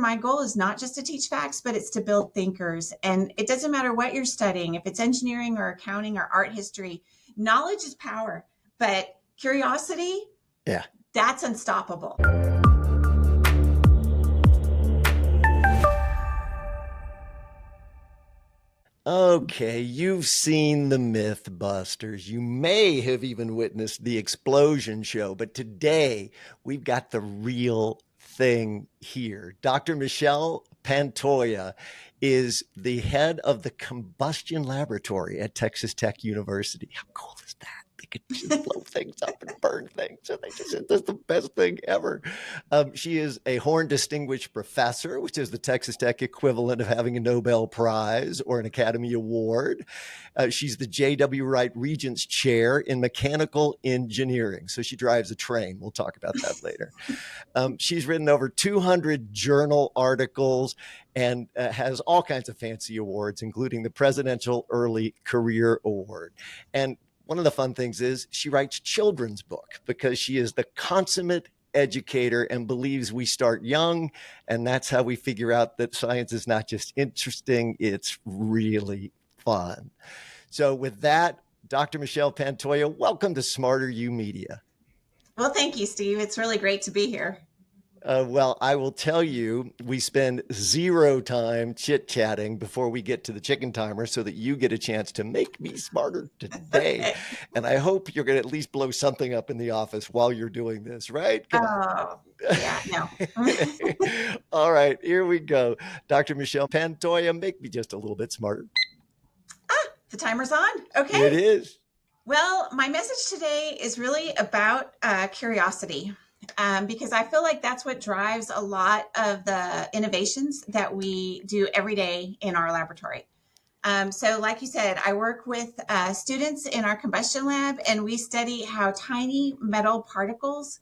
My goal is not just to teach facts, but it's to build thinkers. And it doesn't matter what you're studying, if it's engineering or accounting or art history, knowledge is power, but curiosity, yeah, that's unstoppable. Okay, you've seen the Mythbusters. You may have even witnessed the explosion show, but today we've got the real thing here. Dr. Michelle Pantoya is the head of the Combustion Laboratory at Texas Tech University. How cool is that? They could just blow things up and burn things. So that's the best thing ever. She is a Horn Distinguished Professor, which is the Texas Tech equivalent of having a Nobel Prize or an Academy Award. She's the J.W. Wright Regents Chair in Mechanical Engineering. So she drives a train. We'll talk about that later. She's written over 200 journal articles and has all kinds of fancy awards, including the Presidential Early Career Award. And one of the fun things is she writes children's book because she is the consummate educator and believes we start young. And that's how we figure out that science is not just interesting, it's really fun. So with that, Dr. Michelle Pantoya, welcome to SmarterUmedia. Well, thank you, Steve. It's really great to be here. Well, I will tell you, we spend zero time chit-chatting before we get to the chicken timer so that you get a chance to make me smarter today. Okay. And I hope you're going to at least blow something up in the office while you're doing this, right? Come on. Yeah, no. All right, here we go. Dr. Michelle Pantoya, make me just a little bit smarter. The timer's on. Okay. It is. Well, my message today is really about curiosity. Because I feel like that's what drives a lot of the innovations that we do every day in our laboratory. So like you said, I work with students in our combustion lab, and we study how tiny metal particles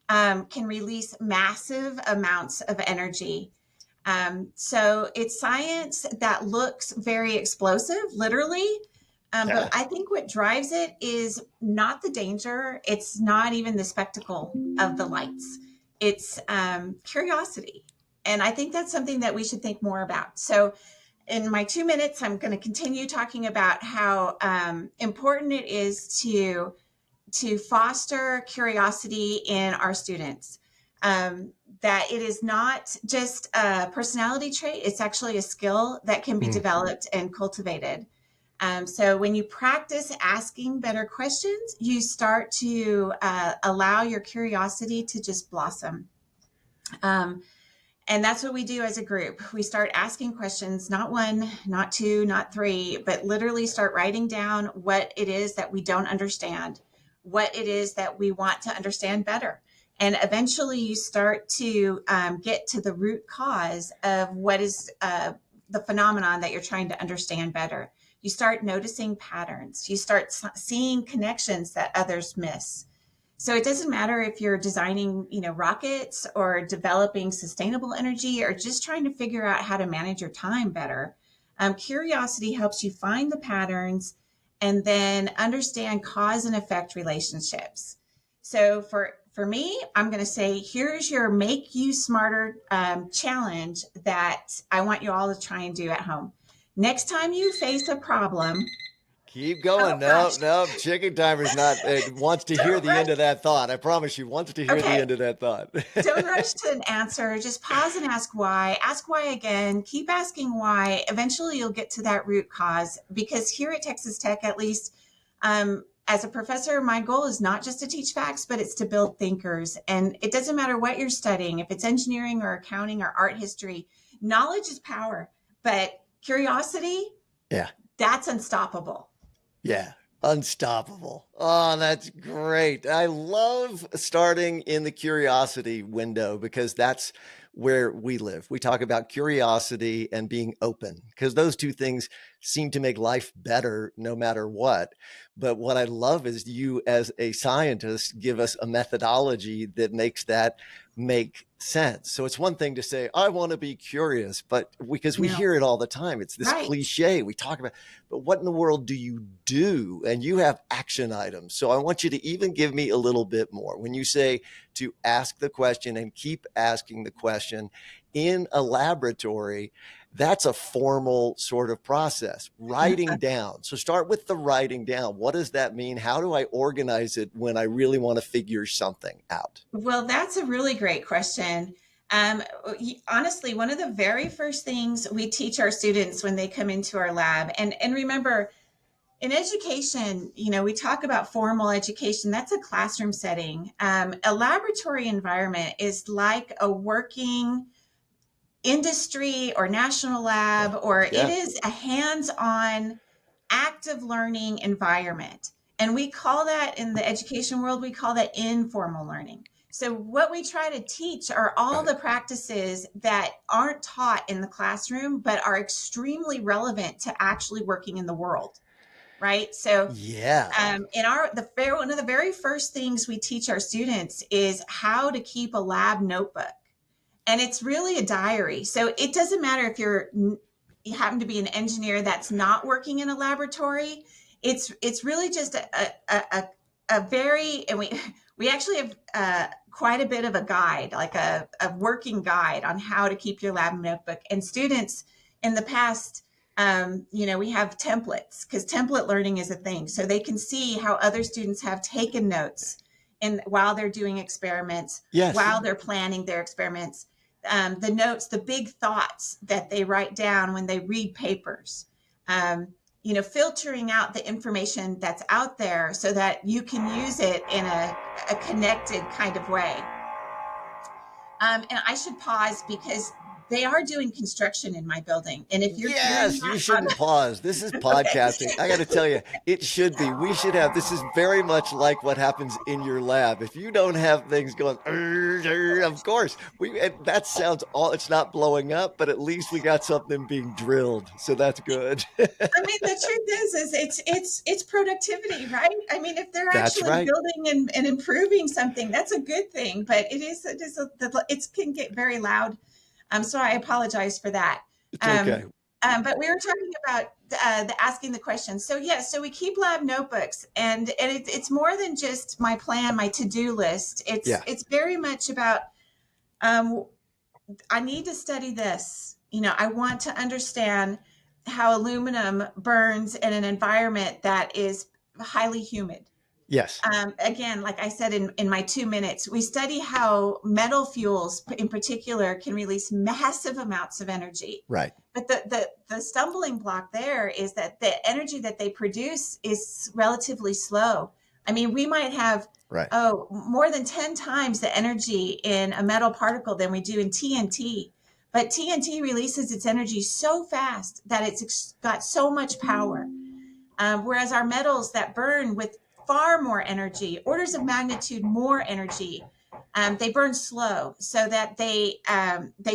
can release massive amounts of energy. So it's science that looks very explosive, literally. But I think what drives it is not the danger. It's not even the spectacle of the lights. It's curiosity. And I think that's something that we should think more about. So in my 2 minutes, I'm going to continue talking about how important it is to foster curiosity in our students. That it is not just a personality trait. It's actually a skill that can be developed and cultivated. So when you practice asking better questions, you start to allow your curiosity to just blossom. And that's what we do as a group. We start asking questions, not one, not two, not three, but literally start writing down what it is that we don't understand, what it is that we want to understand better. And eventually you start to get to the root cause of what is the phenomenon that you're trying to understand better. You start noticing patterns. You start seeing connections that others miss. So it doesn't matter if you're designing, rockets or developing sustainable energy or just trying to figure out how to manage your time better. Curiosity helps you find the patterns and then understand cause and effect relationships. So for me, I'm going to say, here's your Make You Smarter challenge that I want you all to try and do at home. Next time you face a problem, keep going. No, chicken timer's not, it wants to hear the end of that thought. I promise you, wants to hear the end of that thought. Don't rush to an answer. Just pause and ask why. Ask why again. Keep asking why. Eventually you'll get to that root cause, because here at Texas Tech, at least, as a professor, my goal is not just to teach facts, but it's to build thinkers. And it doesn't matter what you're studying, if it's engineering or accounting or art history, knowledge is power, but curiosity, that's unstoppable. Yeah, unstoppable. Oh, that's great. I love starting in the curiosity window because that's where we live. We talk about curiosity and being open because those two things seem to make life better no matter what. But what I love is you as a scientist give us a methodology that makes that make sense. So it's one thing to say, I want to be curious, but because we hear it all the time, it's this cliche we talk about, but what in the world do you do? And you have action items. So I want you to even give me a little bit more. When you say to ask the question and keep asking the question, in a laboratory, that's a formal sort of process. Writing down. So start with the writing down. What does that mean? How do I organize it when I really want to figure something out? Well, that's a really great question. Um, Honestly, one of the very first things we teach our students when they come into our lab, and remember, in education, we talk about formal education. That's a classroom setting. A laboratory environment is like a working industry or national lab, or it Yeah. is a hands-on active learning environment. And we call that, in the education world, we call that informal learning. So what we try to teach are all Right. the practices that aren't taught in the classroom, but are extremely relevant to actually working in the world. Right. So Yeah. in one of the very first things we teach our students is how to keep a lab notebook, and it's really a diary. So it doesn't matter if you happen to be an engineer that's not working in a laboratory. It's really just a very, and we actually have quite a bit of a guide, like a working guide on how to keep your lab notebook. And students in the past, we have templates, because template learning is a thing, so they can see how other students have taken notes and while they're doing experiments, Yes. while they're planning their experiments, the notes, the big thoughts that they write down when they read papers, filtering out the information that's out there so that you can use it in a connected kind of way. And I should pause because they are doing construction in my building. And if you're hearing Yes, you that shouldn't pause. This is podcasting. I got to tell you, it should be. We should have, this is very much like what happens in your lab. If you don't have things going, of course, that sounds all, it's not blowing up, but at least we got something being drilled. So that's good. I mean, the truth is it's productivity, right? I mean, if they're That's actually right. building and improving something, that's a good thing. But it can get very loud. So I apologize for that. It's Um, okay. but we were talking about the asking the questions. So yes, so we keep lab notebooks, and it's more than just my plan, my to do list. Yeah. It's very much about, um, I need to study this. I want to understand how aluminum burns in an environment that is highly humid. Yes. Again, like I said in my 2 minutes, we study how metal fuels in particular can release massive amounts of energy. Right. But the stumbling block there is that the energy that they produce is relatively slow. I mean, we might have, Right. more than 10 times the energy in a metal particle than we do in TNT. But TNT releases its energy so fast that it's got so much power. Whereas our metals that burn with far more energy, orders of magnitude more energy, they burn slow, so that they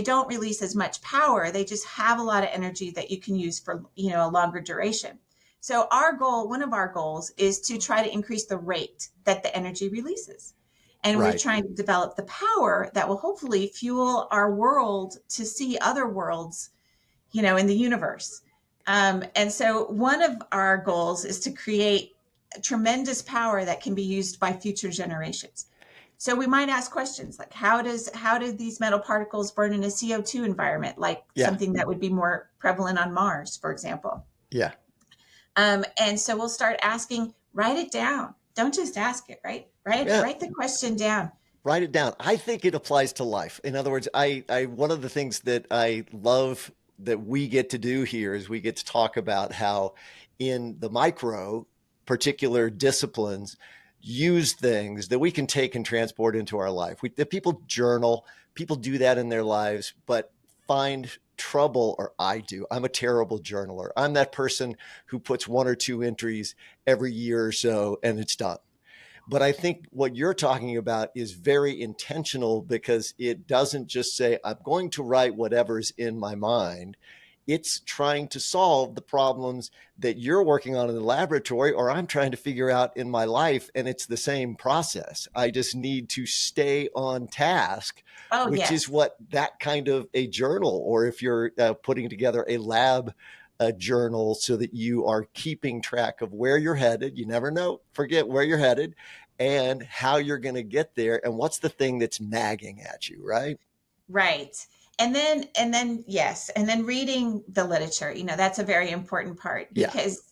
don't release as much power. They just have a lot of energy that you can use for a longer duration. So one of our goals, is to try to increase the rate that the energy releases. And we're Right. trying to develop the power that will hopefully fuel our world to see other worlds, in the universe. And so one of our goals is to create tremendous power that can be used by future generations. So we might ask questions like, how do these metal particles burn in a CO2 environment, like Yeah. something that would be more prevalent on Mars, for example. Yeah. And so we'll start asking, write it down. Don't just ask it, right? Yeah. Write the question down. Write it down. I think it applies to life. In other words, I one of the things that I love that we get to do here is we get to talk about how in the micro particular disciplines use things that we can take and transport into our life. The people journal, people do that in their lives, but find trouble, or I do. I'm a terrible journaler. I'm that person who puts one or two entries every year or so and it's done. But I think what you're talking about is very intentional, because it doesn't just say, I'm going to write whatever's in my mind. It's trying to solve the problems that you're working on in the laboratory, or I'm trying to figure out in my life. And it's the same process. I just need to stay on task, Oh, which is yes. what that kind of a journal, or if you're putting together a lab a journal, so that you are keeping track of where you're headed. You never know, forget where you're headed and how you're going to get there. And what's the thing that's nagging at you, right? Right. Yes, and then reading the literature, that's a very important part, Yeah. because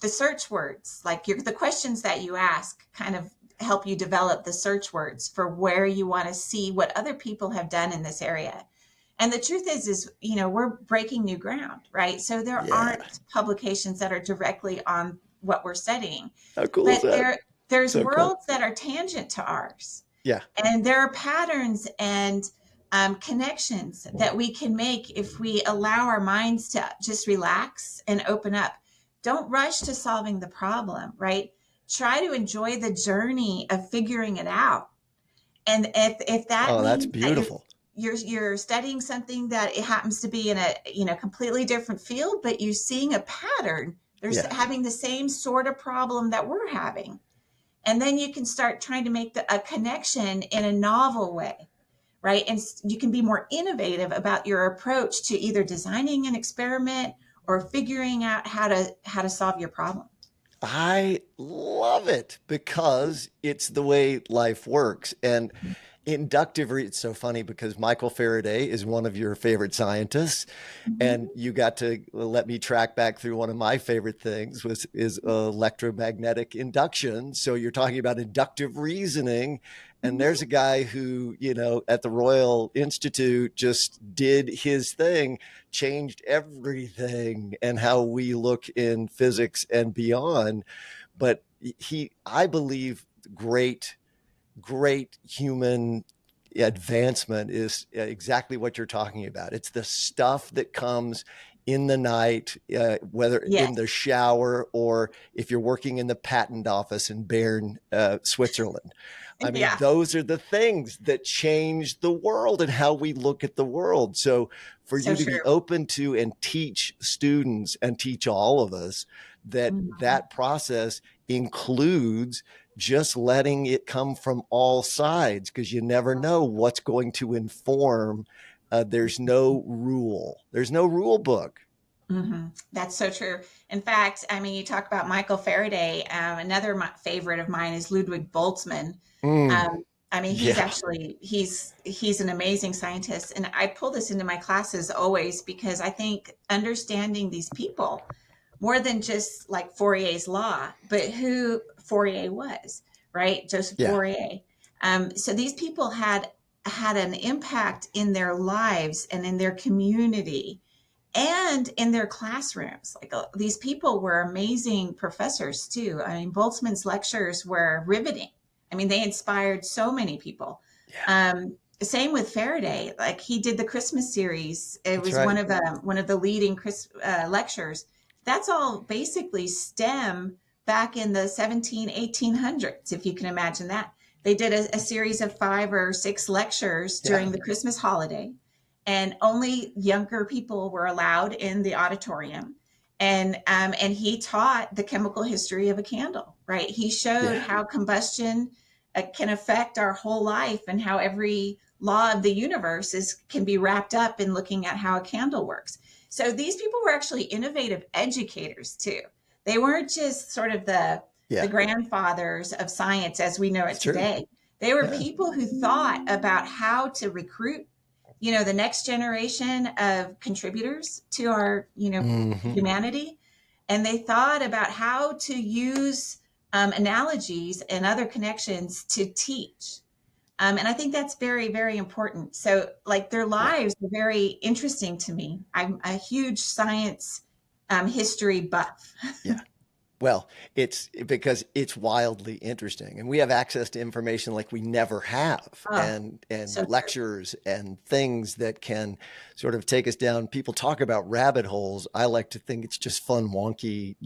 the search words, like the questions that you ask, kind of help you develop the search words for where you want to see what other people have done in this area. And the truth is, we're breaking new ground, right? So there Yeah. aren't publications that are directly on what we're studying, How cool is but that? there's So cool. worlds that are tangent to ours. Yeah. And there are patterns and connections that we can make if we allow our minds to just relax and open up. Don't rush to solving the problem, right? Try to enjoy the journey of figuring it out. And if that Oh, that's means that beautiful. you're studying something that it happens to be in a completely different field, but you're seeing a pattern, there's Yeah. having the same sort of problem that we're having, and then you can start trying to make a connection in a novel way, right? And you can be more innovative about your approach to either designing an experiment or figuring out how to solve your problem. I love it because it's the way life works. And it's so funny because Michael Faraday is one of your favorite scientists, and Mhm. you got to let me track back through one of my favorite things was is electromagnetic induction. So you're talking about inductive reasoning, and there's Mhm. a guy who, at the Royal Institute just did his thing, changed everything and how we look in physics and beyond. But I believe, great human advancement is exactly what you're talking about. It's the stuff that comes in the night, whether in the Yes. shower or if you're working in the patent office in Bern, Switzerland. I mean, Yeah. those are the things that change the world and how we look at the world. So for So you to be true. open to and teach students and teach all of us that Mhm. that process includes just letting it come from all sides, because you never know what's going to inform. There's no rule book. That's so true. In fact, I mean, you talk about Michael Faraday. Another favorite of mine is Ludwig Boltzmann. Mm, I mean, he's yeah. actually he's an amazing scientist, and I pull this into my classes always because I think understanding these people more than just like Fourier's law, but who Fourier was, right? Joseph Yeah. Fourier. So these people had an impact in their lives and in their community and in their classrooms. Like these people were amazing professors too. I mean, Boltzmann's lectures were riveting. I mean, they inspired so many people. Yeah. Same with Faraday. Like he did the Christmas series. It That's was right. one of the leading lectures. That's all basically STEM back in the 1800s, if you can imagine that. They did a series of 5 or 6 lectures Yeah. during the Christmas holiday, and only younger people were allowed in the auditorium. And he taught the chemical history of a candle. Right? He showed Yeah. how combustion can affect our whole life, and how every law of the universe can be wrapped up in looking at how a candle works. So these people were actually innovative educators too. They weren't just sort of the Yeah. grandfathers of science as we know it It's true. today. They were Yeah. people who thought about how to recruit the next generation of contributors to our Hmm. humanity, and they thought about how to use analogies and other connections to teach. And I think that's very, very important. So, like, their Yeah. lives are very interesting to me. I'm a huge science history buff. Yeah. Well, it's because it's wildly interesting, and we have access to information like we never have, Oh, and so true. lectures and things that can sort of take us down. People talk about rabbit holes. I like to think it's just fun, wonky,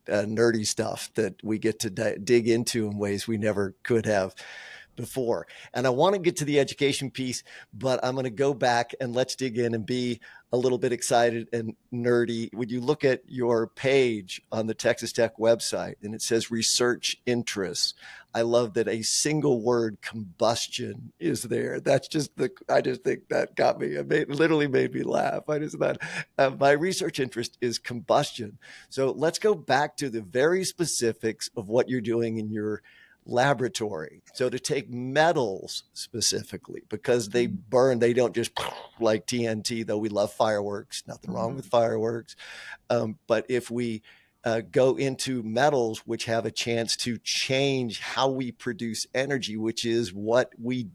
nerdy stuff that we get to dig into in ways we never could have before. And I want to get to the education piece, but I'm going to go back and let's dig in and be a little bit excited and nerdy. When you look at your page on the Texas Tech website and it says research interests, I love that a single word combustion is there. I just think that got me. Literally made me laugh. I just thought my research interest is combustion. So let's go back to the very specifics of what you're doing in your Laboratory. So to take metals specifically, because they burn, they don't just like TNT, though we love fireworks, nothing wrong with fireworks. But if we go into metals, which have a chance to change how we produce energy, which is what we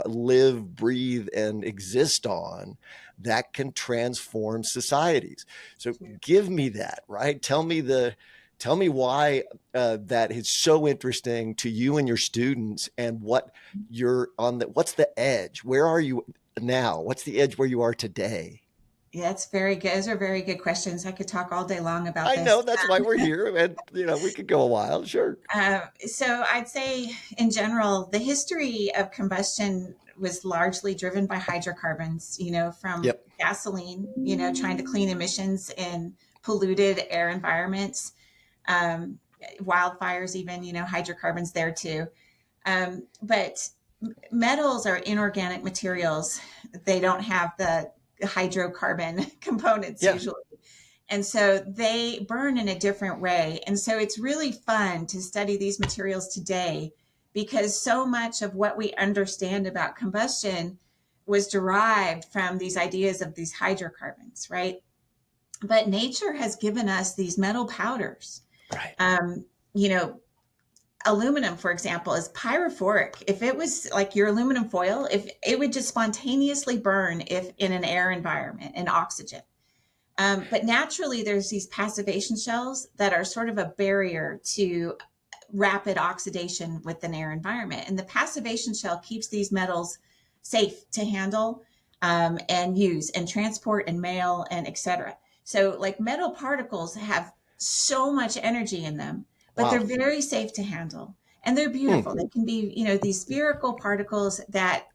live, breathe, and exist on, that can transform societies. So give me that, right? Tell me why that is so interesting to you and your students, and what you're on the, what's the edge? Where are you now? What's the edge where you are today? Yeah, that's very good. Those are very good questions. I could talk all day long about I this. know that's why we're here, and we could go a while, sure. So I'd say, in general, the history of combustion was largely driven by hydrocarbons, from Yep. gasoline, trying to clean emissions in polluted air environments, um, wildfires, even, hydrocarbons there too. But metals are inorganic materials. They don't have the hydrocarbon components Yeah. usually. And so they burn in a different way. And so it's really fun to study these materials today, because so much of what we understand about combustion was derived from these ideas of these hydrocarbons, right? But nature has given us these metal powders. Right. You know, aluminum, for example, is pyrophoric. If it was like your aluminum foil, if it would just spontaneously burn if in an air environment and oxygen. But naturally, there's these passivation shells that are sort of a barrier to rapid oxidation with an air environment. And the passivation shell keeps these metals safe to handle and use and transport and mail and etc. So like metal particles have so much energy in them, but Wow. they're very safe to handle. And they're beautiful. They can be, these spherical particles that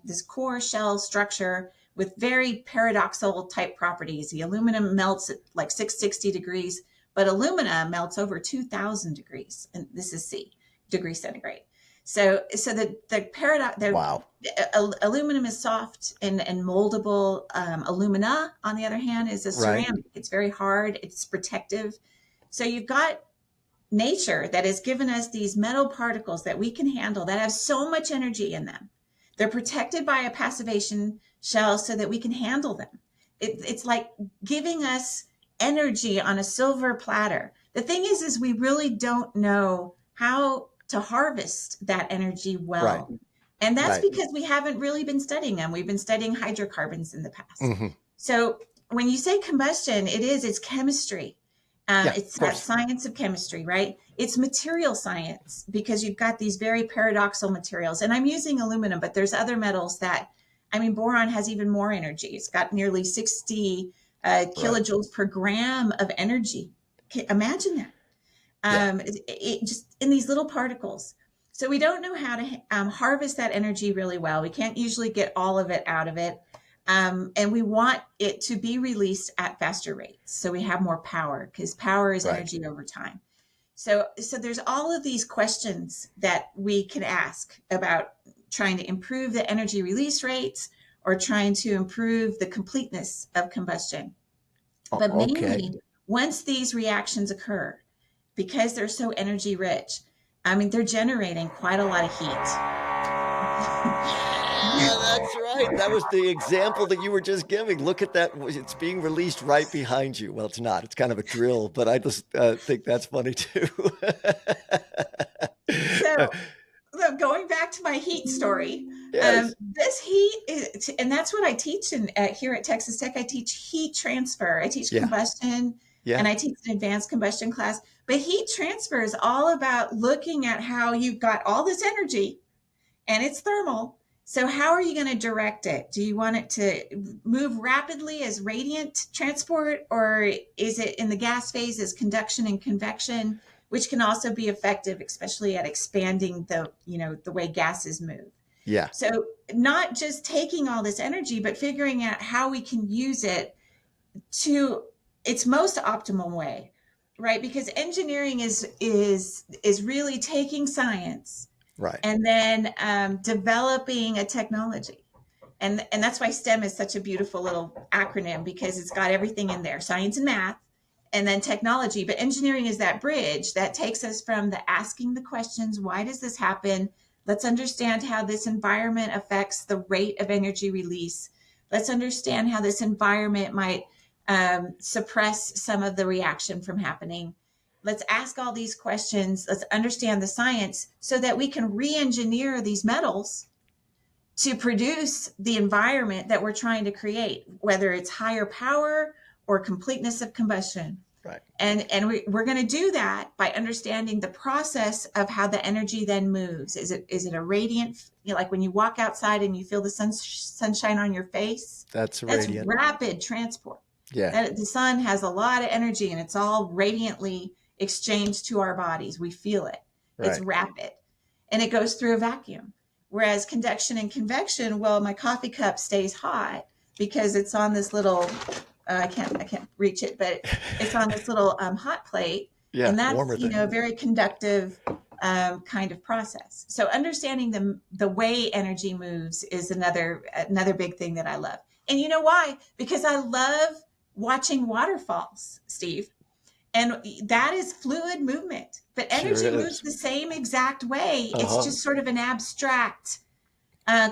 this core shell structure with very paradoxical type properties. The aluminum melts at like 660 degrees, but alumina melts over 2000 degrees. And this is degrees centigrade. So the paradox, Wow. aluminum is soft and moldable. Alumina, on the other hand, is a ceramic. Right. It's very hard. It's protective. So you've got nature that has given us these metal particles that we can handle that have so much energy in them. They're protected by a passivation shell so that we can handle them. It's like giving us energy on a silver platter. The thing is we really don't know how to harvest that energy well. Right. And that's Right. because we haven't really been studying them. We've been studying hydrocarbons in the past. Mm-hmm. So when you say combustion, it's chemistry. Yeah, It's of that course. science of chemistry, right? It's material science, because you've got these very paradoxical materials. And I'm using aluminum, but there's other metals that, boron has even more energy. It's got nearly 60 kilojoules per gram of energy. Imagine that. Yeah. It just in these little particles. So we don't know how to harvest that energy really well. We can't usually get all of it out of it. And we want it to be released at faster rates. So we have more power, because power is Right. energy over time. So there's all of these questions that we can ask about trying to improve the energy release rates or trying to improve the completeness of combustion. But Okay. mainly, once these reactions occur, because they're so energy rich, they're generating quite a lot of heat. Yeah, that's right. That was the example that you were just giving. Look at that. It's being released right behind you. Well, it's not. It's kind of a drill, but I just think that's funny too. So going back to my heat story, Yes. this heat is, and that's what I teach here at Texas Tech. I teach heat transfer. I teach Yeah. combustion, Yeah. and I teach an advanced combustion class. But heat transfer is all about looking at how you've got all this energy and it's thermal. So how are you going to direct it? Do you want it to move rapidly as radiant transport, or is it in the gas phase as conduction and convection, which can also be effective, especially at expanding the way gases move? Yeah. So not just taking all this energy, but figuring out how we can use it to its most optimal way, right? Because engineering is really taking science Right. and then developing a technology. And that's why STEM is such a beautiful little acronym, because it's got everything in there: science and math, and then technology. But engineering is that bridge that takes us from the asking the questions, why does this happen? Let's understand how this environment affects the rate of energy release. Let's understand how this environment might suppress some of the reaction from happening. Let's ask all these questions. Let's understand the science so that we can re-engineer these metals to produce the environment that we're trying to create, whether it's higher power or completeness of combustion. Right. And we're going to do that by understanding the process of how the energy then moves. Is it a radiant, like when you walk outside and you feel the sunshine on your face? That's That's radiant. rapid transport. Yeah. That the sun has a lot of energy and it's all radiantly exchanged to our bodies. We feel it. Right. It's rapid. And it goes through a vacuum. Whereas conduction and convection, well, my coffee cup stays hot because it's on this little I can't reach it, but it's on this little hot plate. Yeah, and that's warmer thing. a very conductive kind of process. So understanding the way energy moves is another big thing that I love. And you know why? Because I love watching waterfalls, Steve. And that is fluid movement. But energy moves the same exact way. It's just sort of an abstract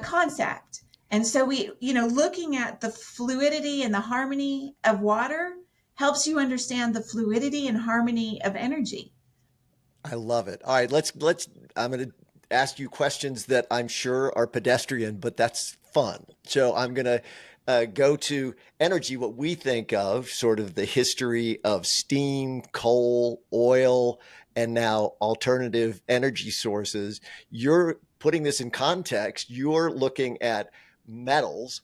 concept. And so we, looking at the fluidity and the harmony of water helps you understand the fluidity and harmony of energy. I love it. All right, I'm going to ask you questions that I'm sure are pedestrian, but that's fun. So I'm going to go to energy, what we think of, sort of the history of steam, coal, oil, and now alternative energy sources. You're putting this in context. You're looking at metals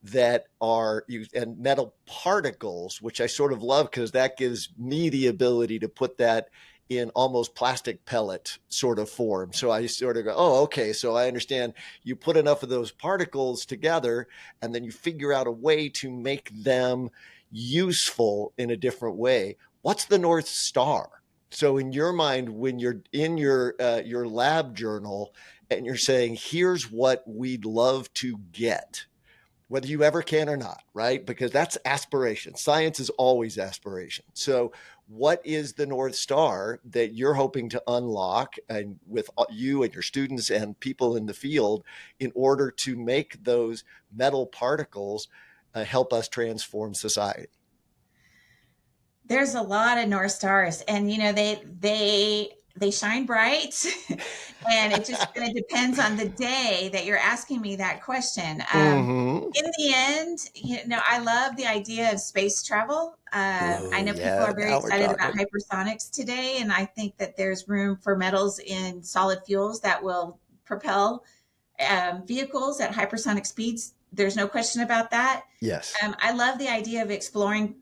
that are and metal particles, which I sort of love because that gives me the ability to put that in almost plastic pellet sort of form. So I sort of go, oh, okay. So I understand you put enough of those particles together and then you figure out a way to make them useful in a different way. What's the North Star? So in your mind, when you're in your lab journal and you're saying, here's what we'd love to get, whether you ever can or not, right? Because that's aspiration. Science is always aspiration. So what is the North Star that you're hoping to unlock and with you and your students and people in the field in order to make those metal particles help us transform society? There's a lot of North Stars, and they shine bright, and it just kind of depends on the day that you're asking me that question. In the end, I love the idea of space travel. I know people are very excited about hypersonics today, and I think that there's room for metals in solid fuels that will propel vehicles at hypersonic speeds. There's no question about that. Yes. I love the idea of exploring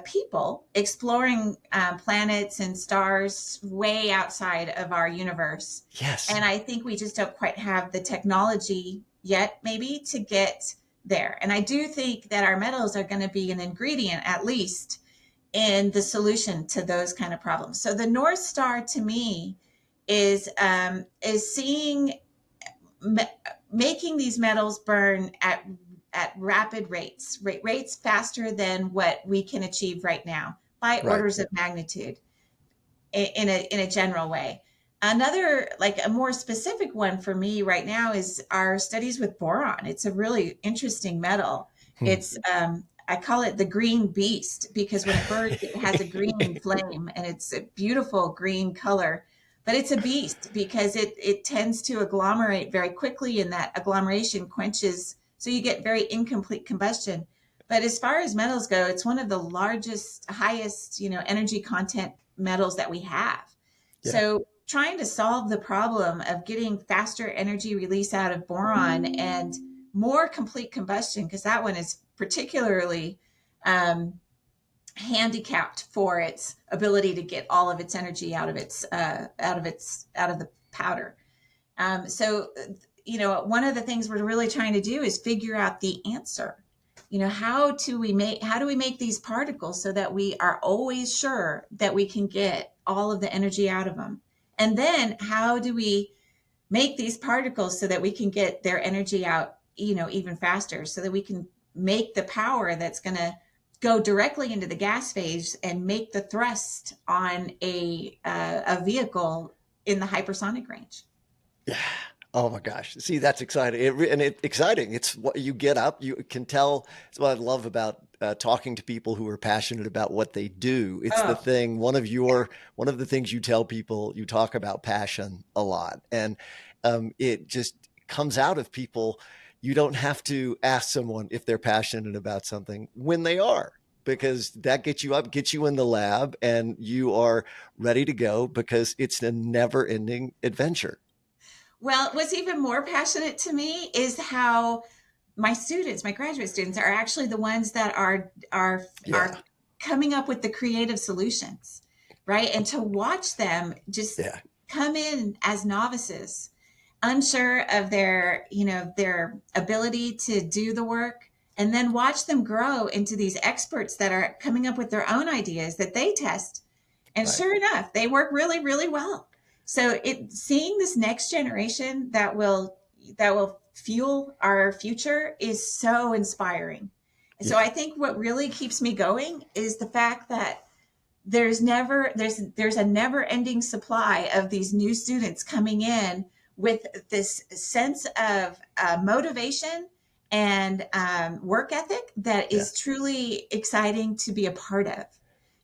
people exploring planets and stars way outside of our universe. Yes. And I think we just don't quite have the technology yet, maybe, to get there. And I do think that our metals are going to be an ingredient, at least, in the solution to those kind of problems. So the North Star to me is seeing making these metals burn at rapid rates faster than what we can achieve right now by orders of magnitude in a general way. Another, like a more specific one for me right now, is our studies with boron. It's a really interesting metal. It's I call it the green beast because when it burns, it has a green flame and it's a beautiful green color. But it's a beast because it tends to agglomerate very quickly, and that agglomeration quenches, so you get very incomplete combustion. But as far as metals go, it's one of the largest, highest, energy content metals that we have. Yeah. So trying to solve the problem of getting faster energy release out of boron and more complete combustion, because that one is particularly handicapped for its ability to get all of its energy out of the powder. So one of the things we're really trying to do is figure out the answer. How do we make these particles so that we are always sure that we can get all of the energy out of them? And then how do we make these particles so that we can get their energy out, even faster, so that we can make the power that's going to go directly into the gas phase and make the thrust on a vehicle in the hypersonic range. Yeah. Oh my gosh. See, that's exciting. Exciting. It's what you get up, you can tell. It's what I love about talking to people who are passionate about what they do. It's the Oh, thing, one of the things you tell people, you talk about passion a lot. And it just comes out of people. You don't have to ask someone if they're passionate about something when they are, because that gets you up, gets you in the lab, and you are ready to go because it's a never ending adventure. well, what's even more passionate to me is how my students, my graduate students, are actually the ones that are Yeah. coming up with the creative solutions, right? And to watch them just Yeah. come in as novices, unsure of their ability to do the work, and then watch them grow into these experts that are coming up with their own ideas that they test, and Right. sure enough, they work really, really well. So it seeing this next generation that will fuel our future is so inspiring. And so Yeah. I think what really keeps me going is the fact that there's a never ending supply of these new students coming in with this sense of motivation and work ethic that Yeah. is truly exciting to be a part of.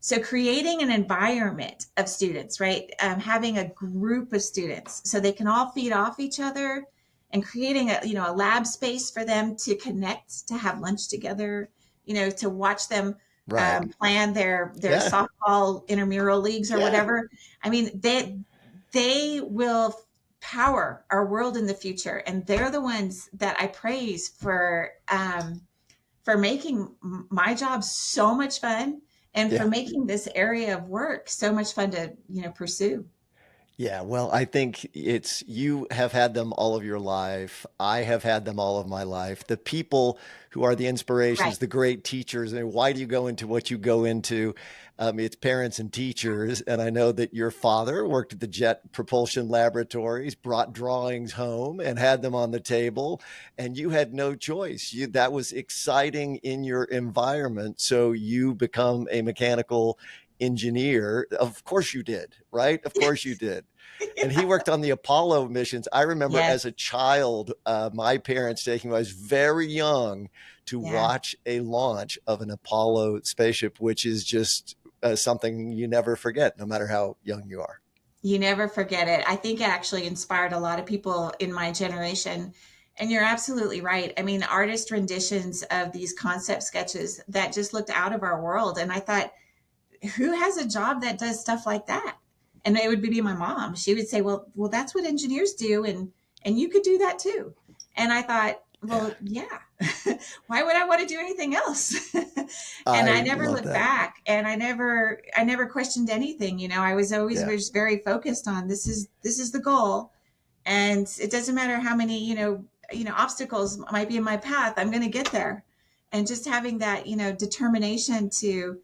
So creating an environment of students, right? Having a group of students so they can all feed off each other, and creating a lab space for them to connect, to have lunch together, to watch them Right. plan their Yeah. softball intramural leagues or Yeah. whatever. I mean, they will power our world in the future, and they're the ones that I praise for making my job so much fun, and for Yeah. making this area of work so much fun to pursue. Yeah, well, I think it's you have had them all of your life. I have had them all of my life. The people who are the Right. inspirations, the great teachers, and why do you go into what you go into? It's parents and teachers. And I know that your father worked at the Jet Propulsion Laboratories, brought drawings home and had them on the table, and you had no choice. That was exciting in your environment. So you become a mechanical engineer. Of course you did, right? Of course you did. And he worked on the Apollo missions. I remember Yes. as a child, my parents taking me, I was very young, to Yeah. watch a launch of an Apollo spaceship, which is just something you never forget, no matter how young you are. You never forget it. I think it actually inspired a lot of people in my generation. And you're absolutely right. I mean, artist renditions of these concept sketches that just looked out of our world. And I thought, who has a job that does stuff like that? And it would be my mom. She would say, well, that's what engineers do, and you could do that too. And I thought, Yeah, well, yeah. Why would I want to do anything else? And I I never love looked that. back, and I never questioned anything. I was always Yeah, was very focused on this is the goal, and it doesn't matter how many obstacles might be in my path. I'm going to get there. And just having that determination to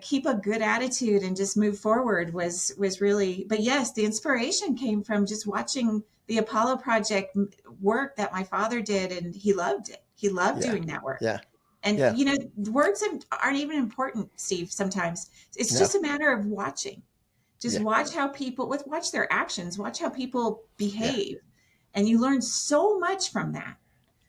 keep a good attitude and just move forward was really. But yes, the inspiration came from just watching the Apollo project work that my father did, and he loved it. He loved yeah, doing that work. yeah, And yeah, words aren't even important, Steve. Sometimes it's no, just a matter of watching. Just yeah, watch how people watch their actions, watch how people yeah. behave, and you learn so much from that.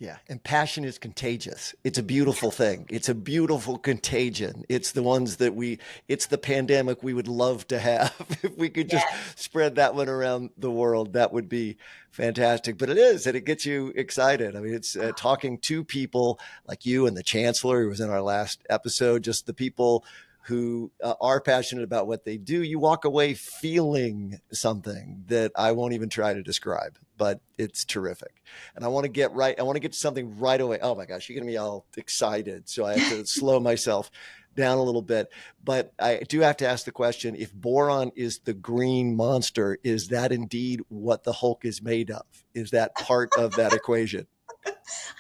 Yeah, and passion is contagious. It's a beautiful thing. It's a beautiful contagion. It's the ones that it's the pandemic we would love to have. If we could just Yes. spread that one around the world, that would be fantastic. But it is, and it gets you excited. I mean, it's talking to people like you and the chancellor who was in our last episode, just the people who are passionate about what they do. You walk away feeling something that I won't even try to describe, but it's terrific. And I want to get right. I want to get to something right away. Oh my gosh, you're going to be all excited. So I have to slow myself down a little bit. But I do have to ask the question, if boron is the green monster, is that indeed what the Hulk is made of? Is that part of that equation?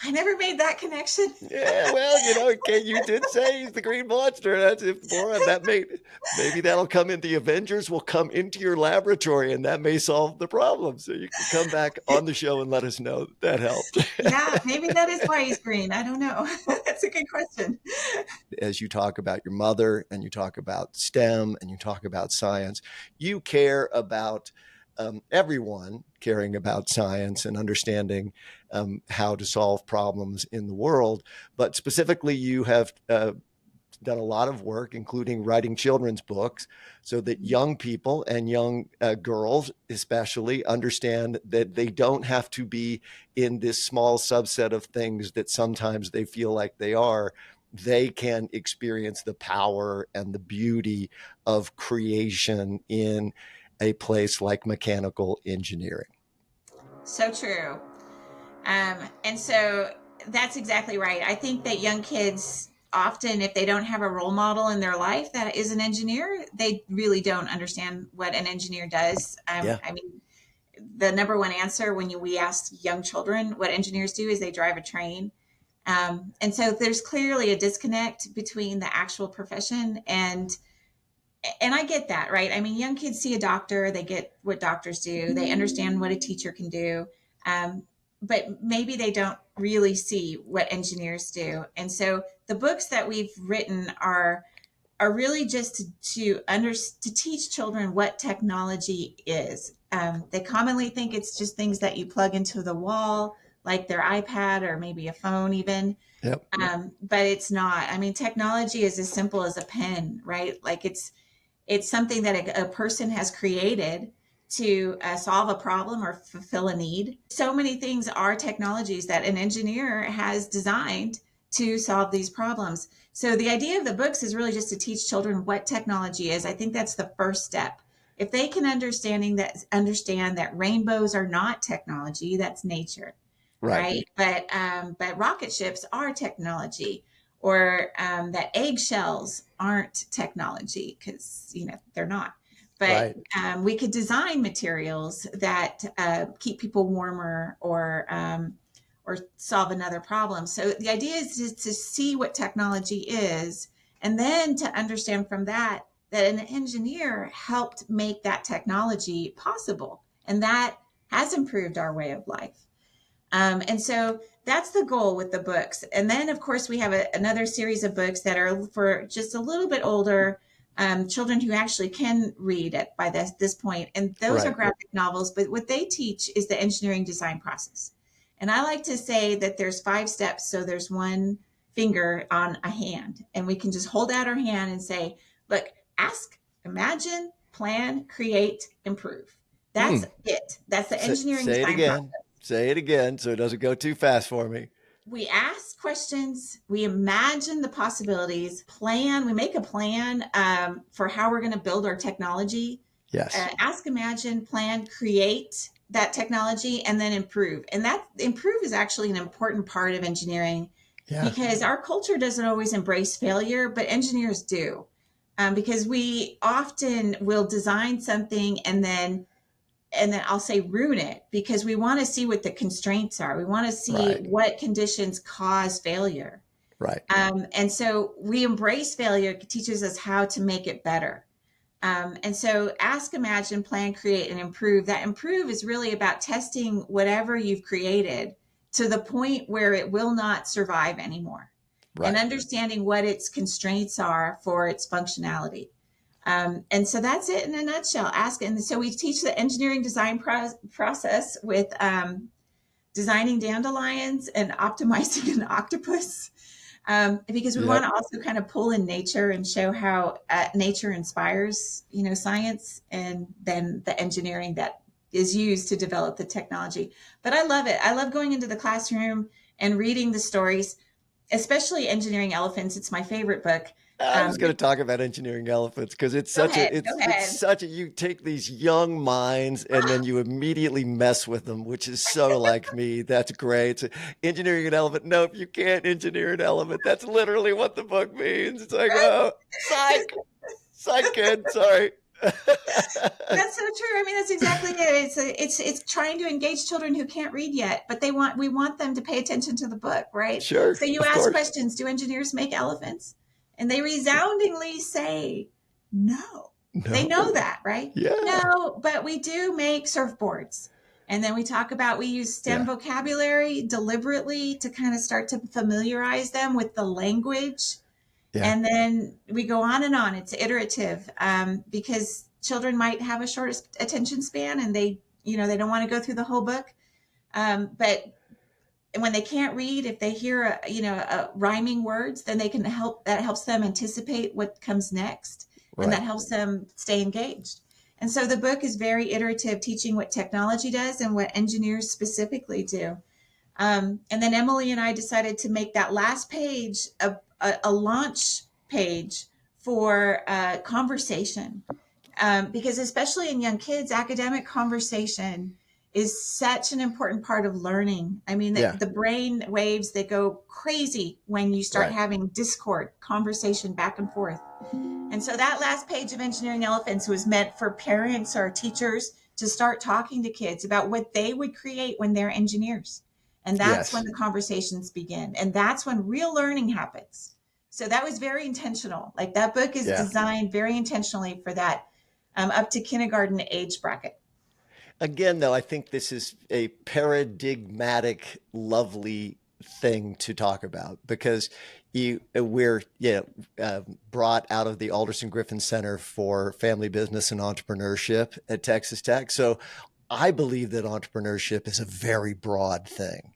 I never made that connection. Yeah, well, okay, you did say he's the green monster. That's if boron, maybe that'll come in. The Avengers will come into your laboratory, and that may solve the problem. So you can come back on the show and let us know that helped. Yeah, maybe that is why he's green. I don't know. That's a good question. as you talk about your mother and you talk about STEM and you talk about science, you care about everyone caring about science and understanding how to solve problems in the world. But specifically, you have done a lot of work, including writing children's books, so that young people and young girls, especially, understand that they don't have to be in this small subset of things that sometimes they feel like they are. They can experience the power and the beauty of creation in a place like mechanical engineering. So true. And so that's exactly right. I think that young kids often, if they don't have a role model in their life that is an engineer, they really don't understand what an engineer does. Yeah. I mean, the number one answer when we ask young children what engineers do is they drive a train. And so there's clearly a disconnect between the actual profession and I get that, right? I mean, young kids see a doctor, they get what doctors do, they understand what a teacher can do, um, but maybe they don't really see what engineers do. And so the books that we've written are really just to teach children what technology is. They commonly think it's just things that you plug into the wall, like their iPad or maybe a phone, even. Yep. But it's not. I mean, technology is as simple as a pen, right? Like it's something that a person has created to solve a problem or fulfill a need. So many things are technologies that an engineer has designed to solve these problems. So the idea of the books is really just to teach children what technology is. I think that's the first step. If they can understand that rainbows are not technology, that's nature, Right. right? But rocket ships are technology, or that eggshells aren't technology because they're not. But Right. we could design materials that keep people warmer or solve another problem. So the idea is just to see what technology is, and then to understand from that an engineer helped make that technology possible, and that has improved our way of life. And so that's the goal with the books. And then, of course, we have another series of books that are for just a little bit older children who actually can read it by this point. And those are Right. graphic novels. But what they teach is the engineering design process. And I like to say that there's 5 steps. So there's one finger on a hand, and we can just hold out our hand and say, look, ask, imagine, plan, create, improve. Hmm. That's it. That's the engineering Say it design process. again. Say it again so it doesn't go too fast for me. We ask questions, we imagine the possibilities, we make a plan for how we're going to build our technology. Yes. Ask, imagine, plan, create that technology, and then improve. And that improve is actually an important part of engineering, Yeah. because our culture doesn't always embrace failure, but engineers do. Because we often will design something and then I'll say ruin it, because we want to see what the constraints are. We want to see Right. what conditions cause failure. Right. And so we embrace failure. It teaches us how to make it better. And so ask, imagine, plan, create, and improve. That improve is really about testing whatever you've created to the point where it will not survive anymore, and Right. understanding what its constraints are for its functionality. And so that's it in a nutshell. Ask. And so we teach the engineering design process with designing dandelions and optimizing an octopus, because we want Yep. to also kind of pull in nature and show how nature inspires, science, and then the engineering that is used to develop the technology. But I love it. I love going into the classroom and reading the stories, especially Engineering Elephants. It's my favorite book. I was going to talk about engineering elephants because it's Go such ahead. a Go it's ahead. such a you take these young minds and then you immediately mess with them, which is so like me. That's great. So, engineering an elephant. Nope, you can't engineer an elephant. That's literally what the book means. It's like, Right? oh, psych, kid. Sorry. That's so true. I mean, that's exactly it. It's trying to engage children who can't read yet, but we want them to pay attention to the book, right? Sure, So you of ask course. questions: do engineers make elephants? And they resoundingly say no. They know No. that, right? Yeah. No, but we do make surfboards. And then we use STEM Yeah. vocabulary deliberately to kind of start to familiarize them with the language. Yeah. And then we go on and on. It's iterative, because children might have a short attention span, and they don't want to go through the whole book. But when they can't read, if they hear rhyming words, then they can help. That helps them anticipate what comes next, and that Right. helps them stay engaged. And so the book is very iterative, teaching what technology does and what engineers specifically do. And then Emily and I decided to make that last page a launch page for conversation, because especially in young kids, academic conversation is such an important part of learning. I mean, Yeah. the brain waves, they go crazy when you start Right. having discord, conversation back and forth. And so that last page of Engineering Elephants was meant for parents or teachers to start talking to kids about what they would create when they're engineers. And that's when Yes. the conversations begin. And that's when real learning happens. So that was very intentional. Like, that book is Yeah. designed very intentionally for that, up to kindergarten age bracket. Again, though, I think this is a paradigmatic, lovely thing to talk about because we're brought out of the Alderson Griffin Center for Family Business and Entrepreneurship at Texas Tech. So I believe that entrepreneurship is a very broad thing.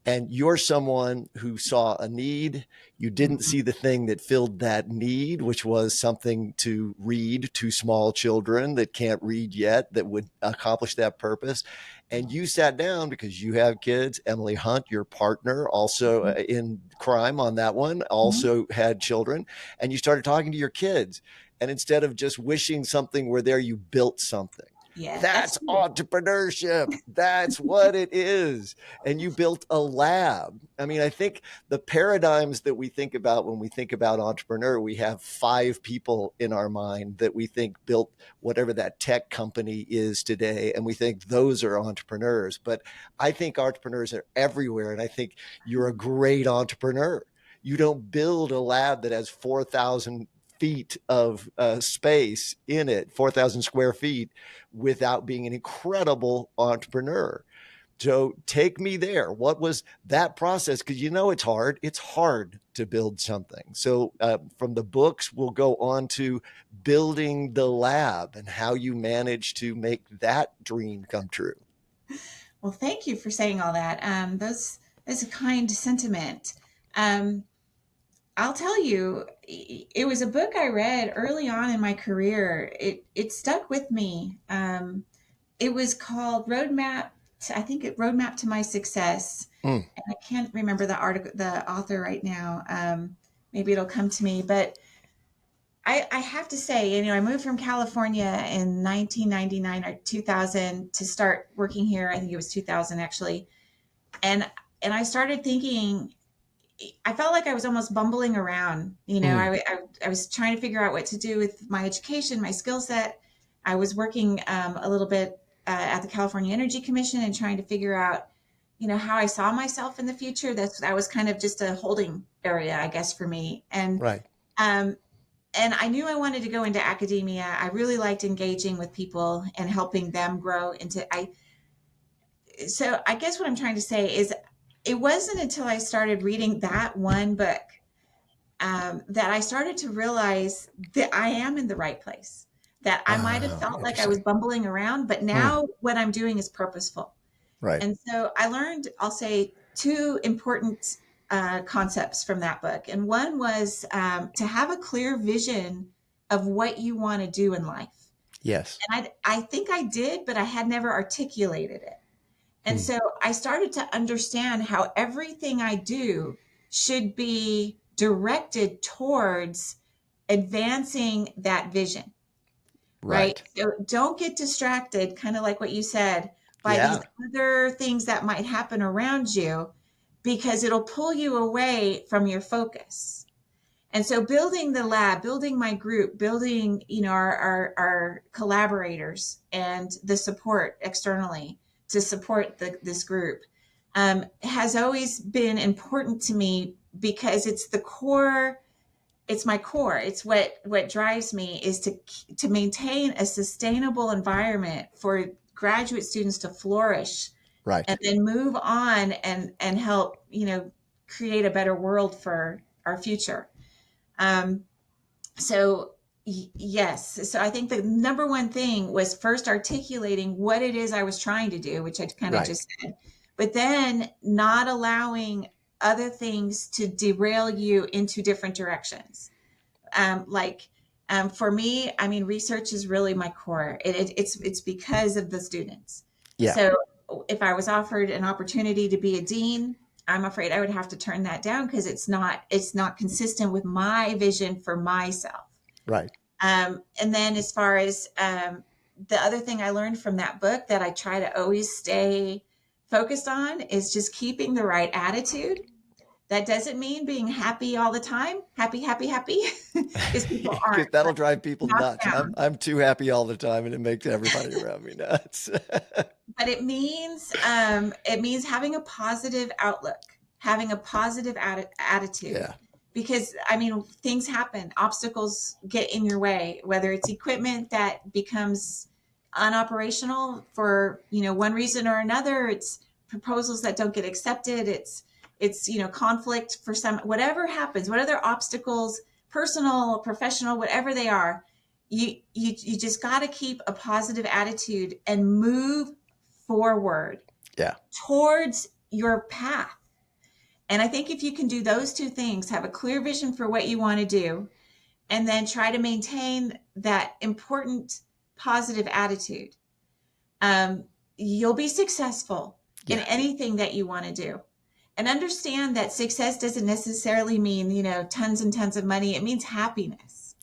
And you're someone who saw a need. You didn't Mhm. see the thing that filled that need, which was something to read to small children that can't read yet that would accomplish that purpose. And you sat down because you have kids. Emily Hunt, your partner, also in crime on that one, Mhm. also had children. And you started talking to your kids. And instead of just wishing something were there, you built something. Yeah, that's That's true. entrepreneurship. That's what it is. And you built a lab. I mean, I think the paradigms that we think about when we think about entrepreneur, we have 5 people in our mind that we think built whatever that tech company is today. And we think those are entrepreneurs. But I think entrepreneurs are everywhere. And I think you're a great entrepreneur. You don't build a lab that has 4,000 feet of space in it, 4,000 square feet, without being an incredible entrepreneur. So take me there. What was that process? Because it's hard. It's hard to build something. So from the books, we'll go on to building the lab and how you manage to make that dream come true. Well, thank you for saying all that. That's a kind sentiment. Um, I'll tell you, it was a book I read early on in my career. It stuck with me. It was called Roadmap. I think Roadmap to My Success. Mm, And I can't remember the author right now. Maybe it'll come to me. But I have to say, I moved from California in 1999 or 2000 to start working here. I think it was 2000 actually, and I started thinking, I felt like I was almost bumbling around. mm, I was trying to figure out what to do with my education, my skill set. I was working a little bit at the California Energy Commission and trying to figure out, how I saw myself in the future. That was kind of just a holding area, I guess, for me. right. Um, and I knew I wanted to go into academia. I really liked engaging with people and helping them grow into. So I guess what I'm trying to say is, it wasn't until I started reading that one book, that I started to realize that I am in the right place. That I might have Oh, felt like I was interesting. bumbling around, but Mm, now what I'm doing is purposeful. right. And so I learned, I'll say, two important concepts from that book. And one was, to have a clear vision of what you want to do in life. Yes. And I think I did, but I had never articulated it. And Mm, so I started to understand how everything I do should be directed towards advancing that vision, right? right. So don't get distracted, kind of like what you said, by these Yeah. other things that might happen around you, because it'll pull you away from your focus. And so building the lab, building my group, building, our collaborators and the support externally to support this group, has always been important to me, because it's the core. It's my core. It's what drives me, is to maintain a sustainable environment for graduate students to flourish, and Right. then move on and help, create a better world for our future. Um, so yes, so I think the number one thing was first articulating what it is I was trying to do, which I kind of Right. just said, but then not allowing other things to derail you into different directions. Like for me, I mean, research is really my core. It's because of the students. Yeah. So if I was offered an opportunity to be a dean, I'm afraid I would have to turn that down because it's not consistent with my vision for myself. Right. And then as far as the other thing I learned from that book that I try to always stay focused on is just keeping the right attitude. That doesn't mean being happy all the time, happy, happy, happy, because people Because aren't. that'll But drive people knock nuts. I'm down. I'm too happy all the time, and it makes everybody around me nuts. But it means having a positive outlook, having a positive attitude, Yeah. because I mean things happen, obstacles get in your way, whether it's equipment that becomes unoperational for one reason or another, it's proposals that don't get accepted, it's conflict for some, whatever happens, what other obstacles, personal, professional, whatever they are, you just got to keep a positive attitude and move forward Yeah. towards your path. And I think if you can do those two things, have a clear vision for what you want to do, and then try to maintain that important positive attitude, um, you'll be successful in Yeah. anything that you want to do. And understand that success doesn't necessarily mean, tons and tons of money. It means happiness.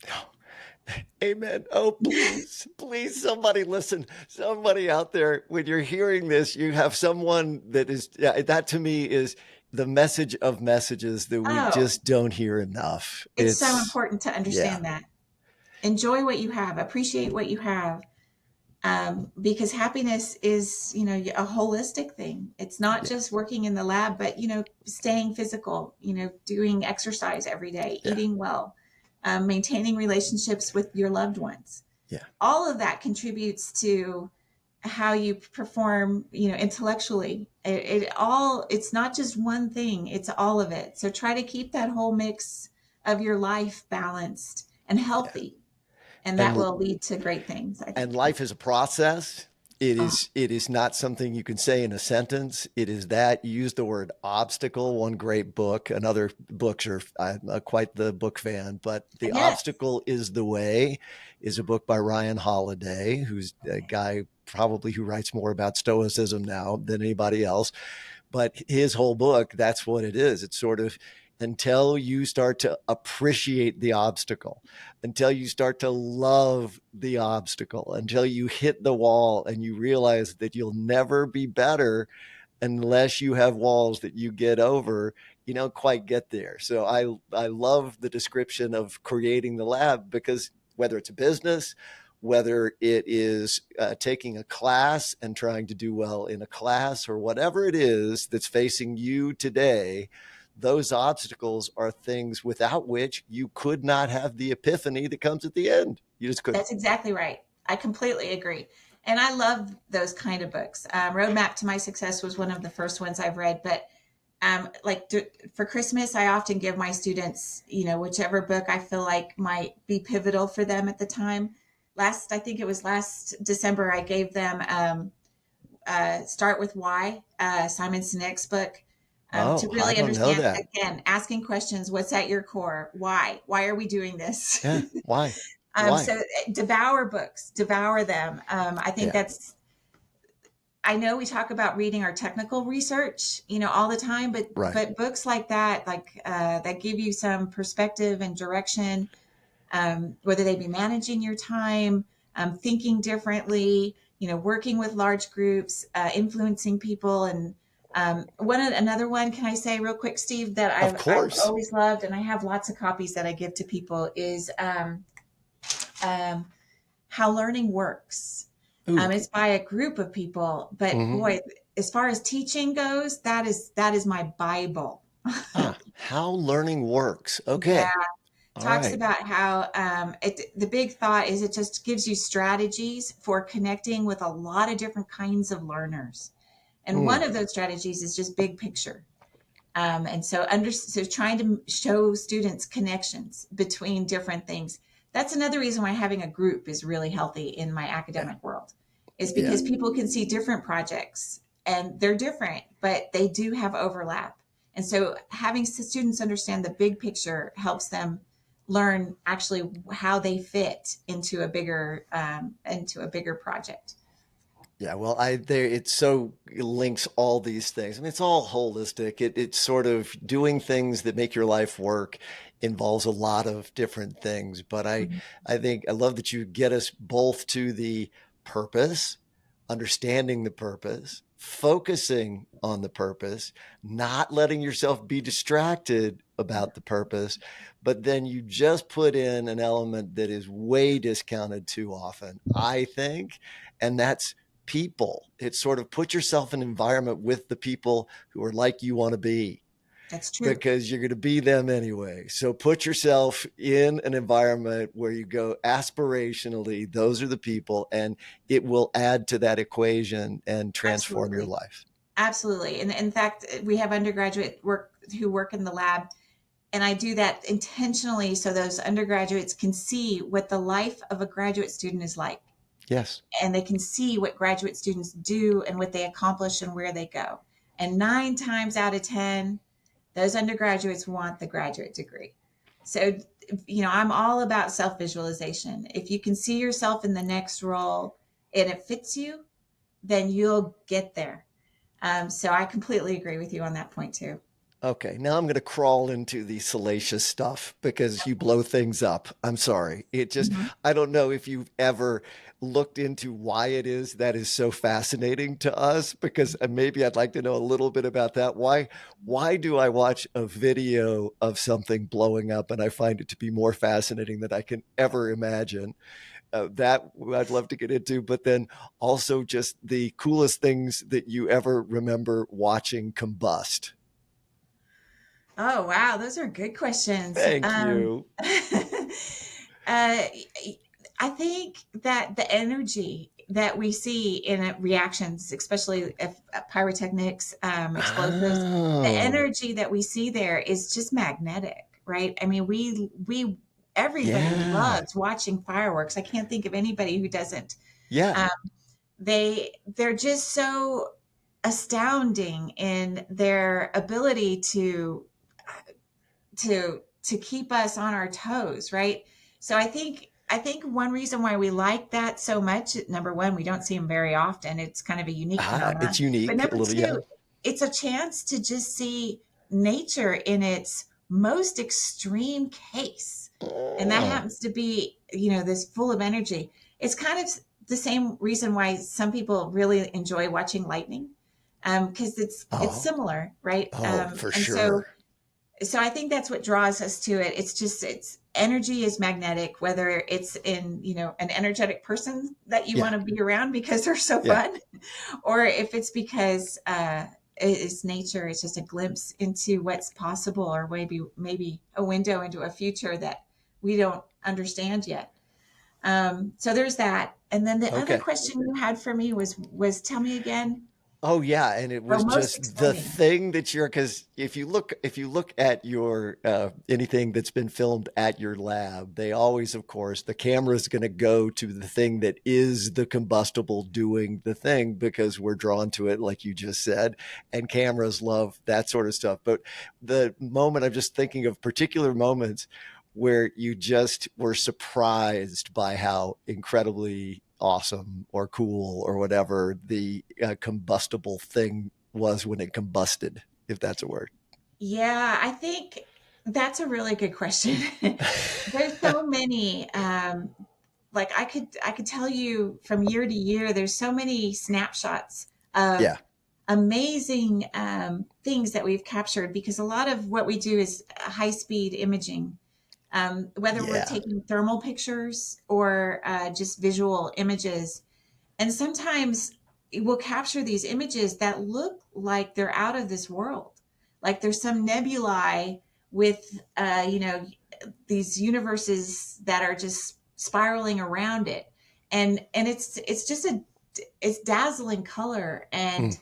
Amen. Oh, please, please, somebody listen. Somebody out there, when you're hearing this, you have someone that is, yeah, that to me is the message of messages that we Oh, just don't hear enough. it's so It's, important to yeah, understand that. Enjoy what you have, appreciate what you have, because happiness is a holistic thing. It's not yeah, just working in the lab, but staying physical, doing exercise every day, yeah, eating well, maintaining relationships with your loved ones. yeah, All of that contributes to how you perform intellectually. It's not just one thing, it's all of it. So try to keep that whole mix of your life balanced and yeah. healthy, and that And will lead to great things, I and think. life is a process. It Oh, is it is not something you can say in a sentence. It is that, you use the word obstacle, one great book, and other books are, I'm quite the book fan, but The yes. Obstacle is the Way is a book by Ryan Holiday, who's a guy probably who writes more about stoicism now than anybody else. But his whole book, that's what it is. It's sort of, until you start to appreciate the obstacle, until you start to love the obstacle, until you hit the wall and you realize that you'll never be better unless you have walls that you get over, you don't quite get there. So I love the description of creating the lab, because whether it's a business, whether it is taking a class and trying to do well in a class, or whatever it is that's facing you today, those obstacles are things without which you could not have the epiphany that comes at the end. You just couldn't. That's exactly right. I completely agree. And I love those kind of books. Roadmap to My Success was one of the first ones I've read. But for Christmas, I often give my students, whichever book I feel like might be pivotal for them at the time. I think it was last December, I gave them Start with Why, Simon Sinek's book, to Oh, I really don't know understand, that. again, asking questions. What's at your core? Why? Why are we doing this? Yeah. Why? Why? So devour books, devour them. I think Yeah. I know we talk about reading our technical research, all the time, but Right. books like that, that give you some perspective and direction, whether they be managing your time, thinking differently, working with large groups, influencing people. And another one, can I say real quick, Steve, that Of I've course. always loved, and I have lots of copies that I give to people, is um, How Learning Works. Ooh. It's by a group of people, but Mm-hmm. boy, as far as teaching goes, that is my Bible. Ah, how learning works. Yeah, Okay. All talks right. about how the big thought is it just gives you strategies for connecting with a lot of different kinds of learners, and one Mm. of those strategies is just big picture. And so trying to show students connections between different things. That's another reason why having a group is really healthy in my Yeah. academic world, is Yeah. because people can see different projects and they're different, but they do have overlap. And so having students understand the big picture helps them learn actually how they fit into a bigger project. Yeah, well, it so links all these things. I mean, it's all holistic. It's sort of doing things that make your life work involves a lot of different things. But Mhm. I think I love that you get us both to the purpose, understanding the purpose, focusing on the purpose, not letting yourself be distracted about the purpose, but then you just put in an element that is way discounted too often, I think, and that's people. It's sort of put yourself in an environment with the people who are like you want to be, That's true. because you're going to be them anyway. So put yourself in an environment where you go aspirationally, those are the people, and it will add to that equation and transform your Absolutely. life. Absolutely. And in fact, we have undergraduate work who work in the lab, and I do that intentionally so those undergraduates can see what the life of a graduate student is like. Yes. And they can see what graduate students do and what they accomplish and where they go. And 9 times out of 10, those undergraduates want the graduate degree. So, I'm all about self visualization. If you can see yourself in the next role and it fits you, then you'll get there. So I completely agree with you on that point too. Okay, now I'm going to crawl into the salacious stuff because you blow things up. I'm sorry. Mm-hmm. I don't know if you've ever looked into why it is that is so fascinating to us, because maybe I'd like to know a little bit about that. Why do I watch a video of something blowing up and I find it to be more fascinating than I can ever imagine? That I'd love to get into, but then also just the coolest things that you ever remember watching combust. Oh, wow. Those are good questions. Thank you. Uh, I think that the energy that we see in reactions, especially if pyrotechnics, explosives, the Oh, energy that we see there is just magnetic, right? I mean, everybody yeah. loves watching fireworks. I can't think of anybody who doesn't. Yeah. Um, they're just so astounding in their ability to keep us on our toes, right? So I think one reason why we like that so much, number one, we don't see them very often. It's kind of a unique It's phenomenon. But unique. A number little, yeah. two, it's a chance to just see nature in its most extreme case. And that Oh, happens to be, this full of energy. It's kind of the same reason why some people really enjoy watching lightning, because it's oh, similar, right? oh, for And so sure. so I think that's what draws us to it. It's energy is magnetic, whether it's in, an energetic person that you Yeah. want to be around because they're so Yeah. fun, or if it's because it's nature. It's just a glimpse into what's possible, or maybe a window into a future that we don't understand yet. So there's that. And then the other Okay. question you had for me was tell me again. Oh yeah, and it Oh, was most just the exciting. thing that you're, because if you look at your anything that's been filmed at your lab, they always, of course, the camera is going to go to the thing that is the combustible doing the thing, because we're drawn to it, like you just said, and cameras love that sort of stuff. But the moment, I'm just thinking of particular moments where you just were surprised by how incredibly awesome or cool or whatever the combustible thing was when it combusted, if that's a word. Yeah, I think that's a really good question. There's so many, like I could tell you from year to year, there's so many snapshots of Yeah. amazing things that we've captured, because a lot of what we do is high speed imaging, whether we're Yeah. taking thermal pictures or just visual images. And sometimes we'll capture these images that look like they're out of this world. Like there's some nebulae with, these universes that are just spiraling around it. And it's just it's dazzling color Mm.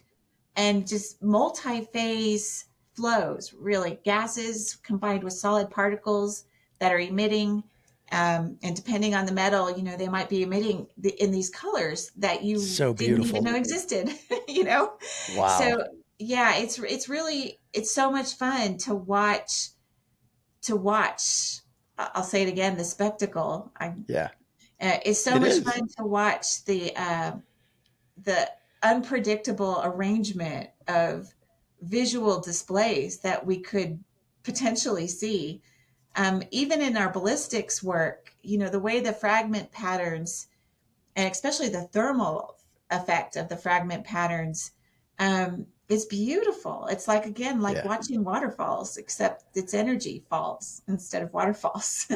and just multi-phase. flows, really, gases combined with solid particles that are emitting. And depending on the metal, they might be emitting in these colors that you So didn't even beautiful. know existed, you know? Wow. So yeah, it's so much fun to watch. I'll say it again, the spectacle. Yeah, It's so it much is. fun to watch the unpredictable arrangement of visual displays that we could potentially see. Even in our ballistics work, the way the fragment patterns, and especially the thermal effect of the fragment patterns, is beautiful. It's like, again, like Yeah. watching waterfalls, except it's energy falls instead of waterfalls.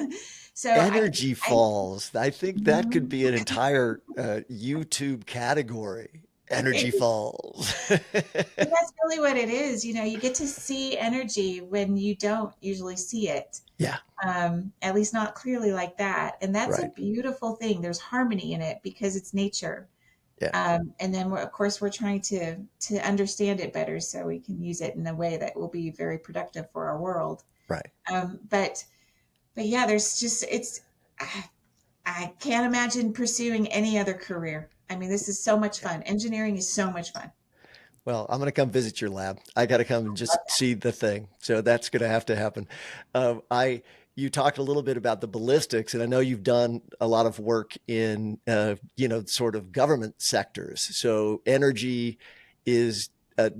So Energy I falls. I think that could be an entire YouTube category. Energy falls. But that's really what it is. You get to see energy when you don't usually see it, Yeah, at least not clearly like that. And that's a right. beautiful thing. There's harmony in it because it's nature. Yeah, And then, of course, we're trying to understand it better so we can use it in a way that will be very productive for our world. right. But yeah, there's just I can't imagine pursuing any other career. I mean, this is so much Yeah. fun. Engineering is so much fun. Well, I'm going to come visit your lab. I got to come and just see the thing. So that's going to happen. I You talked a little bit about the ballistics, and I know you've done a lot of work in sort of government sectors. So energy is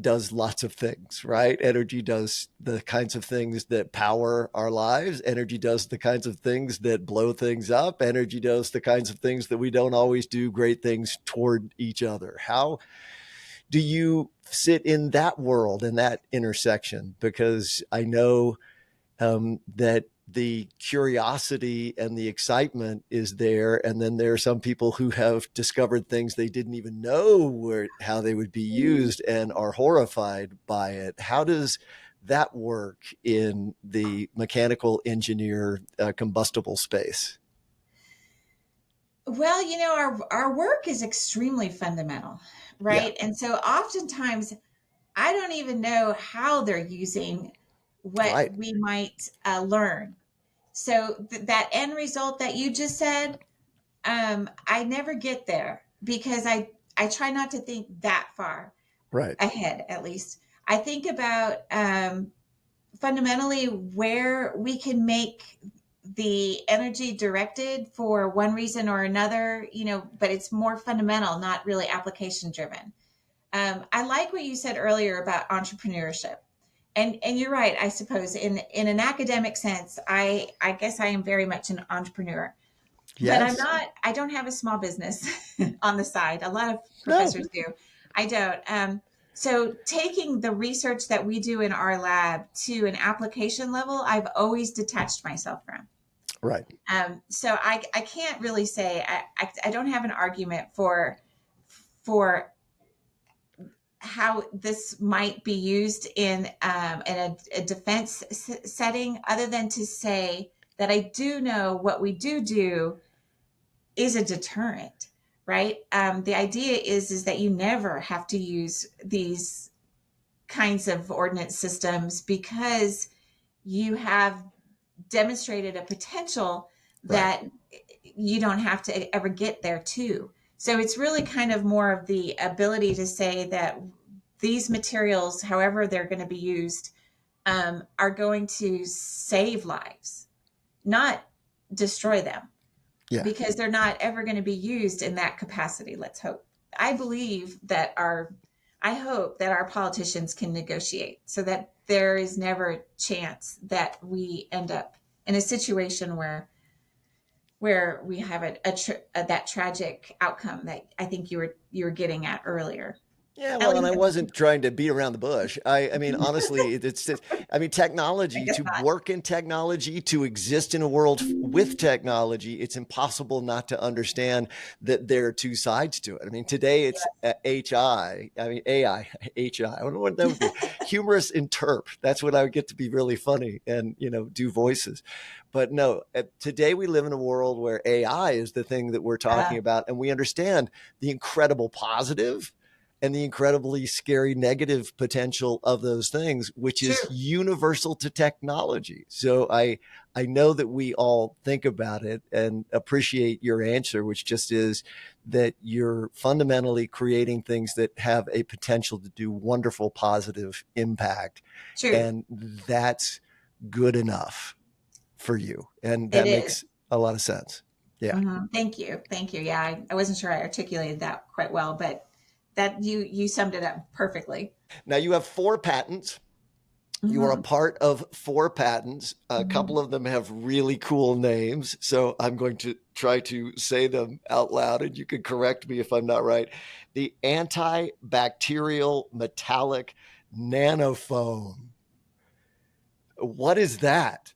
does lots of things, right? Energy does the kinds of things that power our lives. Energy does the kinds of things that blow things up. Energy does the kinds of things that we don't always do great things toward each other. How do you sit in that world, in that intersection? Because I know that the curiosity and the excitement is there, and then there are some people who have discovered things they didn't even know how they would be used and are horrified by it. How does that work in the mechanical engineer combustible space? Well, our work is extremely fundamental, Yeah, right? And so oftentimes I don't even know how they're using what right, we might learn. So that end result that you just said, I never get there because I try not to think that far right, ahead. At least I think about fundamentally where we can make the energy directed for one reason or another, but it's more fundamental, not really application driven. I like what you said earlier about entrepreneurship. And you're right, I suppose in an academic sense, I guess I am very much an entrepreneur, but yes, I don't have a small business on the side. A lot of no, professors do. I don't. So taking the research that we do in our lab to an application level, I've always detached myself from. right, So I can't really say I don't have an argument for how this might be used in a defense setting, other than to say that I do know what we do is a deterrent, right? The idea is that you never have to use these kinds of ordnance systems because you have demonstrated a potential right. that you don't have to ever get there too. So it's really kind of more of the ability to say that these materials, however they're going to be used, are going to save lives, not destroy them, Yeah. because they're not ever going to be used in that capacity. Let's hope. I believe that I hope that our politicians can negotiate so that there is never a chance that we end up in a situation where we have that tragic outcome that I think you were getting at earlier. Yeah, At well, and least I wasn't trying to beat around the bush. I mean, honestly, it's just, I mean, I technology, guess to not. work in technology, to exist in a world with technology, it's impossible not to understand that there are two sides to it. I mean, today it's I mean, AI, HI. I don't know what that would be. Humorous interp. That's what I would get to be really funny and, do voices. But no, today we live in a world where AI is the thing that we're talking about, and we understand the incredible positive and the incredibly scary negative potential of those things, which is True. universal to technology. So I know that we all think about it and appreciate your answer, which just is that you're fundamentally creating things that have a potential to do wonderful positive impact. True. And that's good enough for you. And It that is. makes a lot of sense. Yeah. Thank you. Thank you. Yeah, I wasn't sure I articulated that quite well, but that you summed it up perfectly. Now you have 4 patents. You are a hmm part of 4 patents. A hmm couple of them have really cool names. So I'm going to try to say them out loud and you can correct me if I'm not right. The antibacterial metallic nanofoam. What is that?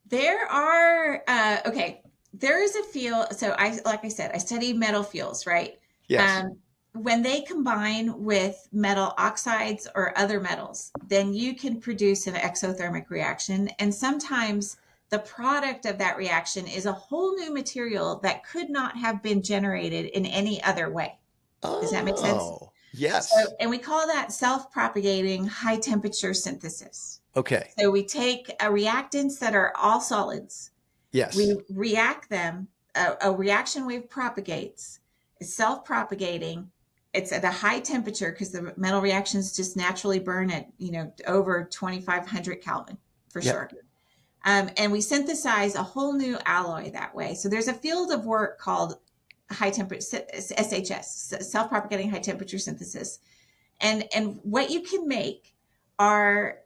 There are okay. There is a field. So like I said, I study metal fuels, right? Yes. Um, when they combine with metal oxides or other metals, then you can produce an exothermic reaction, and sometimes the product of that reaction is a whole new material that could not have been generated in any other way. Does that make sense? Oh, So, yes. and we call that self-propagating high temperature synthesis. Okay. So we take reactants that are all solids, Yes. we react them, a reaction wave propagates, it's self-propagating, it's at a high temperature because the metal reactions just naturally burn at, over 2500 Kelvin for Yeah. sure. And we synthesize a whole new alloy that way. So there's a field of work called high temperature SHS, self-propagating high temperature synthesis. And what you can make are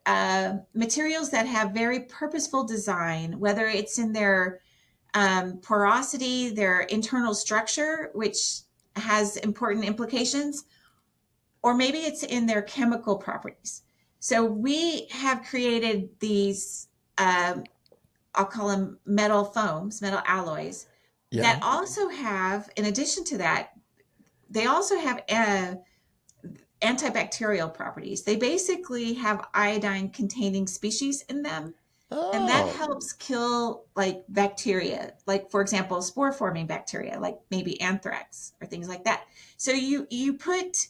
materials that have very purposeful design, whether it's in their porosity, their internal structure, which has important implications, or maybe it's in their chemical properties. So we have created these, I'll call them metal foams, metal alloys, that Yeah. also have, in addition to that, they also have antibacterial properties. They basically have iodine containing species in them, and that Oh, helps kill like bacteria, like for example spore forming bacteria like maybe anthrax or things like that. So you put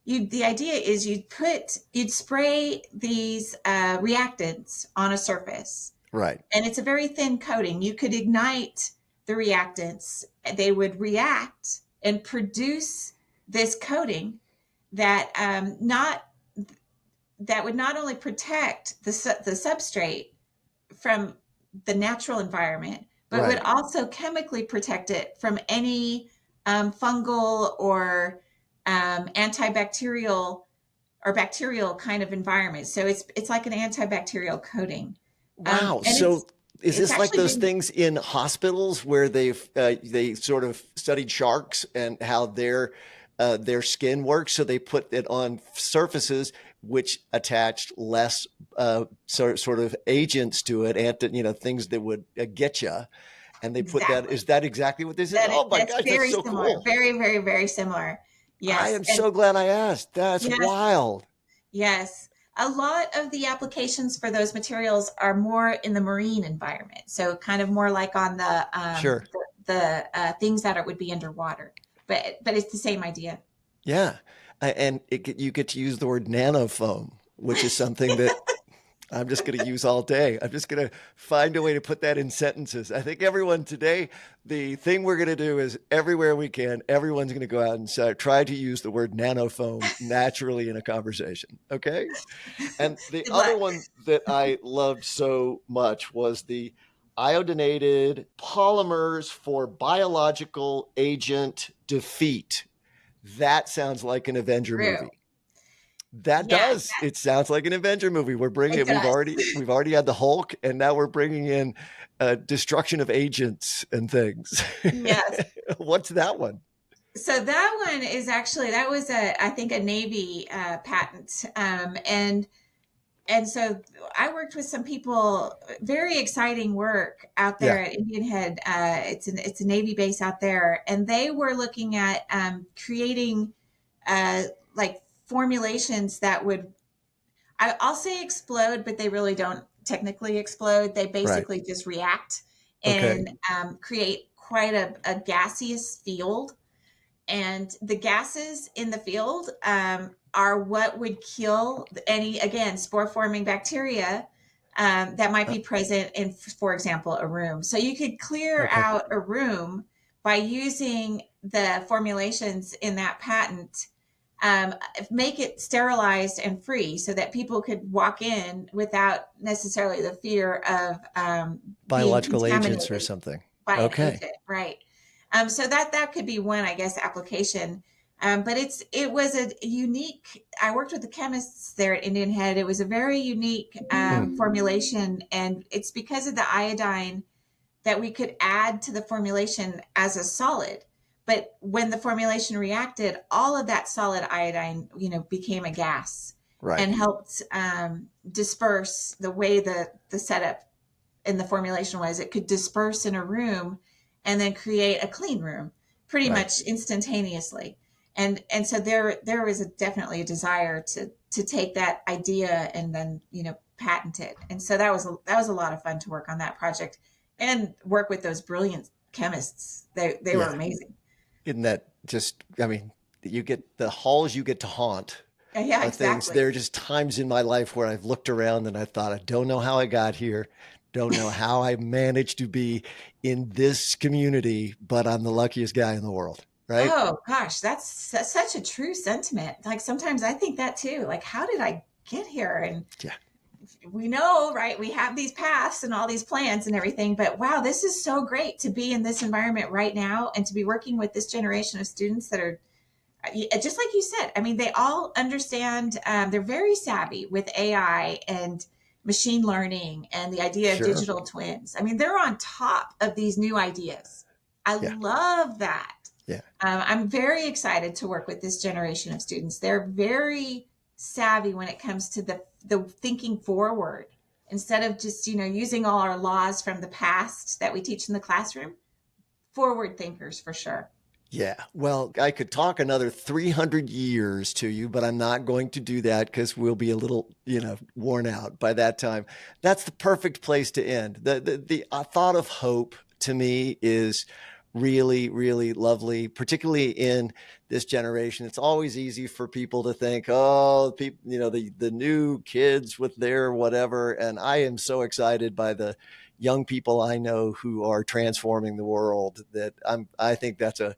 you the idea is you'd spray these reactants on a surface, right. and it's a very thin coating. You could ignite the reactants, they would react and produce this coating that not that would not only protect the substrate from the natural environment, but would Right. also chemically protect it from any fungal or antibacterial or bacterial kind of environment. So it's like an antibacterial coating, Wow. and So is it's this like actually those been things in hospitals where they sort of studied sharks and how their skin works? So they put it on surfaces which attached less sort of agents to it, and things that would get you. And they put that. exactly Is that exactly what this is? Oh my that's gosh, that's very so similar, cool! very very very similar. I Yes, am and so glad I asked. That's yes, wild. yes. A lot of the applications for those materials are more in the marine environment. So kind of more like on Sure. things that would be underwater. But it's the same idea. Yeah. And you get to use the word nanofoam, which is something that I'm just going to use all day. I'm just going to find a way to put that in sentences. I think everyone today, the thing we're going to do is everywhere we can, everyone's going to go out and try to use the word nanofoam naturally in a conversation. Okay. And the Good other luck. one that I loved so much was the iodinated polymers for biological agent defeat. That sounds like an Avenger True. movie. That Yeah, does. It sounds like an Avenger movie. We're bringing it it. does. We've already had the Hulk, and now we're bringing in destruction of agents and things. Yes. What's that one? So that one is actually that was I think a Navy patent, and so I worked with some people, very exciting work out there Yeah. at Indian Head. It's a Navy base out there, and they were looking at creating uh, like formulations that would, I'll say explode, but they really don't technically explode. They Right. basically just react Okay. and create quite a gaseous field. And the gases in the field are what would kill any, again, spore forming bacteria that might Uh, be present in, for example, a room. So you could clear okay. out a room by using the formulations in that patent, make it sterilized and free so that people could walk in without necessarily the fear of being Biological agents or contaminated something. by an Okay. agent, right? So that could be one, I guess, application. But it was a unique. I worked with the chemists there at Indian Head. It was a very unique Hmm. formulation, and it's because of the iodine that we could add to the formulation as a solid. But when the formulation reacted, all of that solid iodine, became a gas Right. and helped disperse the way the setup in the formulation was. It could disperse in a room and then create a clean room pretty Right. much instantaneously. And so there was definitely a desire to take that idea and then patent it. And so that was a lot of fun to work on that project and work with those brilliant chemists. They were Yeah. amazing. Isn't that just, I mean, you get the halls you get to haunt Yeah, are things. exactly. There are just times in my life where I've looked around and I thought, I don't know how I got here. Don't know how I managed to be in this community, but I'm the luckiest guy in the world. Right. Oh gosh, that's such a true sentiment. Like sometimes I think that too. Like, how did I get here? And Yeah. we know, right? We have these paths and all these plans and everything, but wow, this is so great to be in this environment right now and to be working with this generation of students that are just like you said. I mean, they all understand, they're very savvy with AI and machine learning and the idea of Sure. digital twins. I mean, they're on top of these new ideas. I Yeah. love that. Yeah. I'm very excited to work with this generation of students. They're very savvy when it comes to the thinking forward instead of just using all our laws from the past that we teach in the classroom. Forward thinkers for sure. Yeah. Well, I could talk another 300 years to you, but I'm not going to do that because we'll be a little, worn out by that time. That's the perfect place to end. The thought of hope to me is really, really lovely, particularly in this generation. It's always easy for people to think, oh, people, the new kids with their whatever. And I am so excited by the young people I know who are transforming the world that I think that's a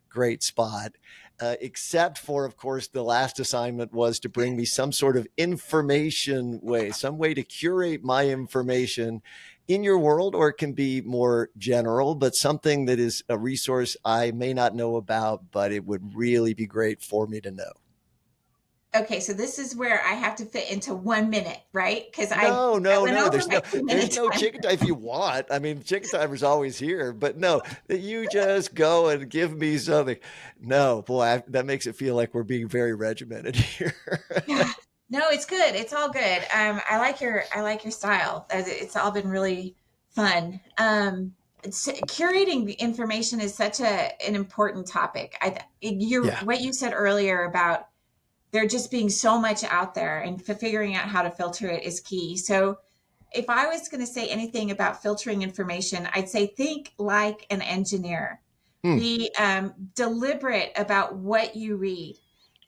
great spot. Except for, of course, the last assignment was to bring me some sort of information way, some way to curate my information in your world, or it can be more general, but something that is a resource I may not know about, but it would really be great for me to know. Okay, so this is where I have to fit into 1 minute, right? Because No, I no, went no. over There's my no, two there's minute no time. chicken time if you want. I mean, chicken timer's always here, but no, that you just go and give me something. No, boy, that makes it feel like we're being very regimented here. Yeah. No, it's good. It's all good. I like your style. It's all been really fun. Curating the information is such an important topic. Yeah, What you said earlier about there just being so much out there and figuring out how to filter it is key. So if I was going to say anything about filtering information, I'd say think like an engineer. hmm, Be deliberate about what you read.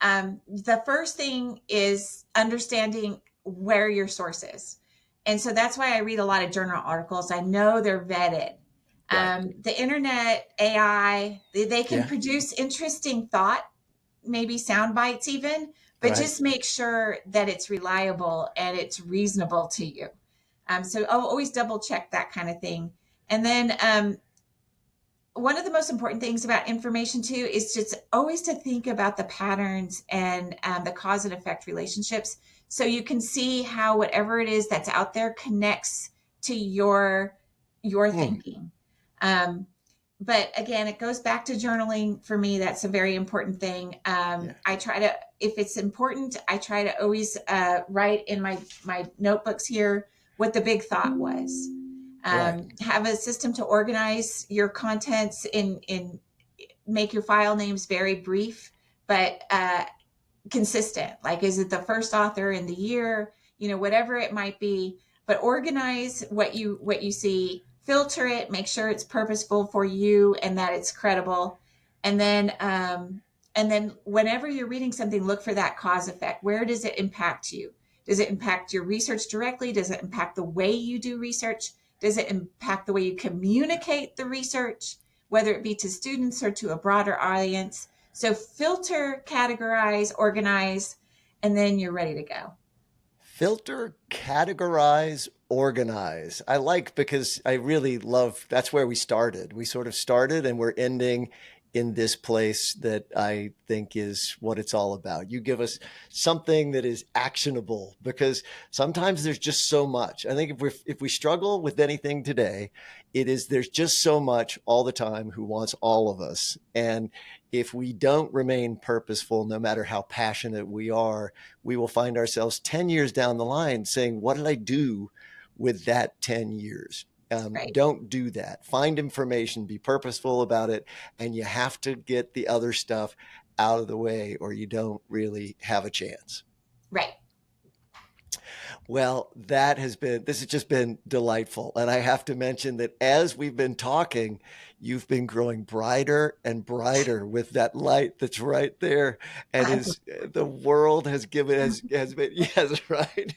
The first thing is understanding where your source is. And so that's why I read a lot of journal articles. I know they're vetted. right. The internet, AI, they can Yeah, produce interesting thought, maybe sound bites even, but right. just make sure that it's reliable and it's reasonable to you. So I'll always double check that kind of thing. And then one of the most important things about information too is just always to think about the patterns and the cause and effect relationships, so you can see how whatever it is that's out there connects to your Hmm, thinking. Um, but again, it goes back to journaling for me. That's a very important thing. yeah, I try to, if it's important, I try to always write in my notebooks here what the big thought was. right. Have a system to organize your contents in make your file names very brief, but consistent. Like, is it the first author in the year? Whatever it might be, but organize what you see, filter it, make sure it's purposeful for you and that it's credible. And then whenever you're reading something, look for that cause effect. Where does it impact you? Does it impact your research directly? Does it impact the way you do research? Does it impact the way you communicate the research, whether it be to students or to a broader audience? So filter, categorize, organize, and then you're ready to go. Filter, categorize, organize. I like because I really love that's where we started. We sort of started and we're ending in this place that I think is what it's all about. You give us something that is actionable because sometimes there's just so much. I think if we struggle with anything today, it is there's just so much all the time who wants all of us. And if we don't remain purposeful, no matter how passionate we are, we will find ourselves 10 years down the line saying, what did I do with that 10 years? Right. Don't do that. Find information, be purposeful about it, and you have to get the other stuff out of the way or you don't really have a chance. Right. Well, this has just been delightful. And I have to mention that as we've been talking, you've been growing brighter and brighter with that light that's right there. And is the world has been, yes, right.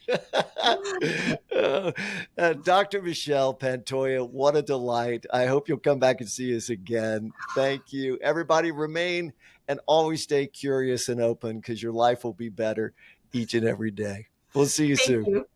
uh, Dr. Michelle Pantoya, what a delight. I hope you'll come back and see us again. Thank you. Everybody remain and always stay curious and open because your life will be better each and every day. We'll see you Thank soon. you.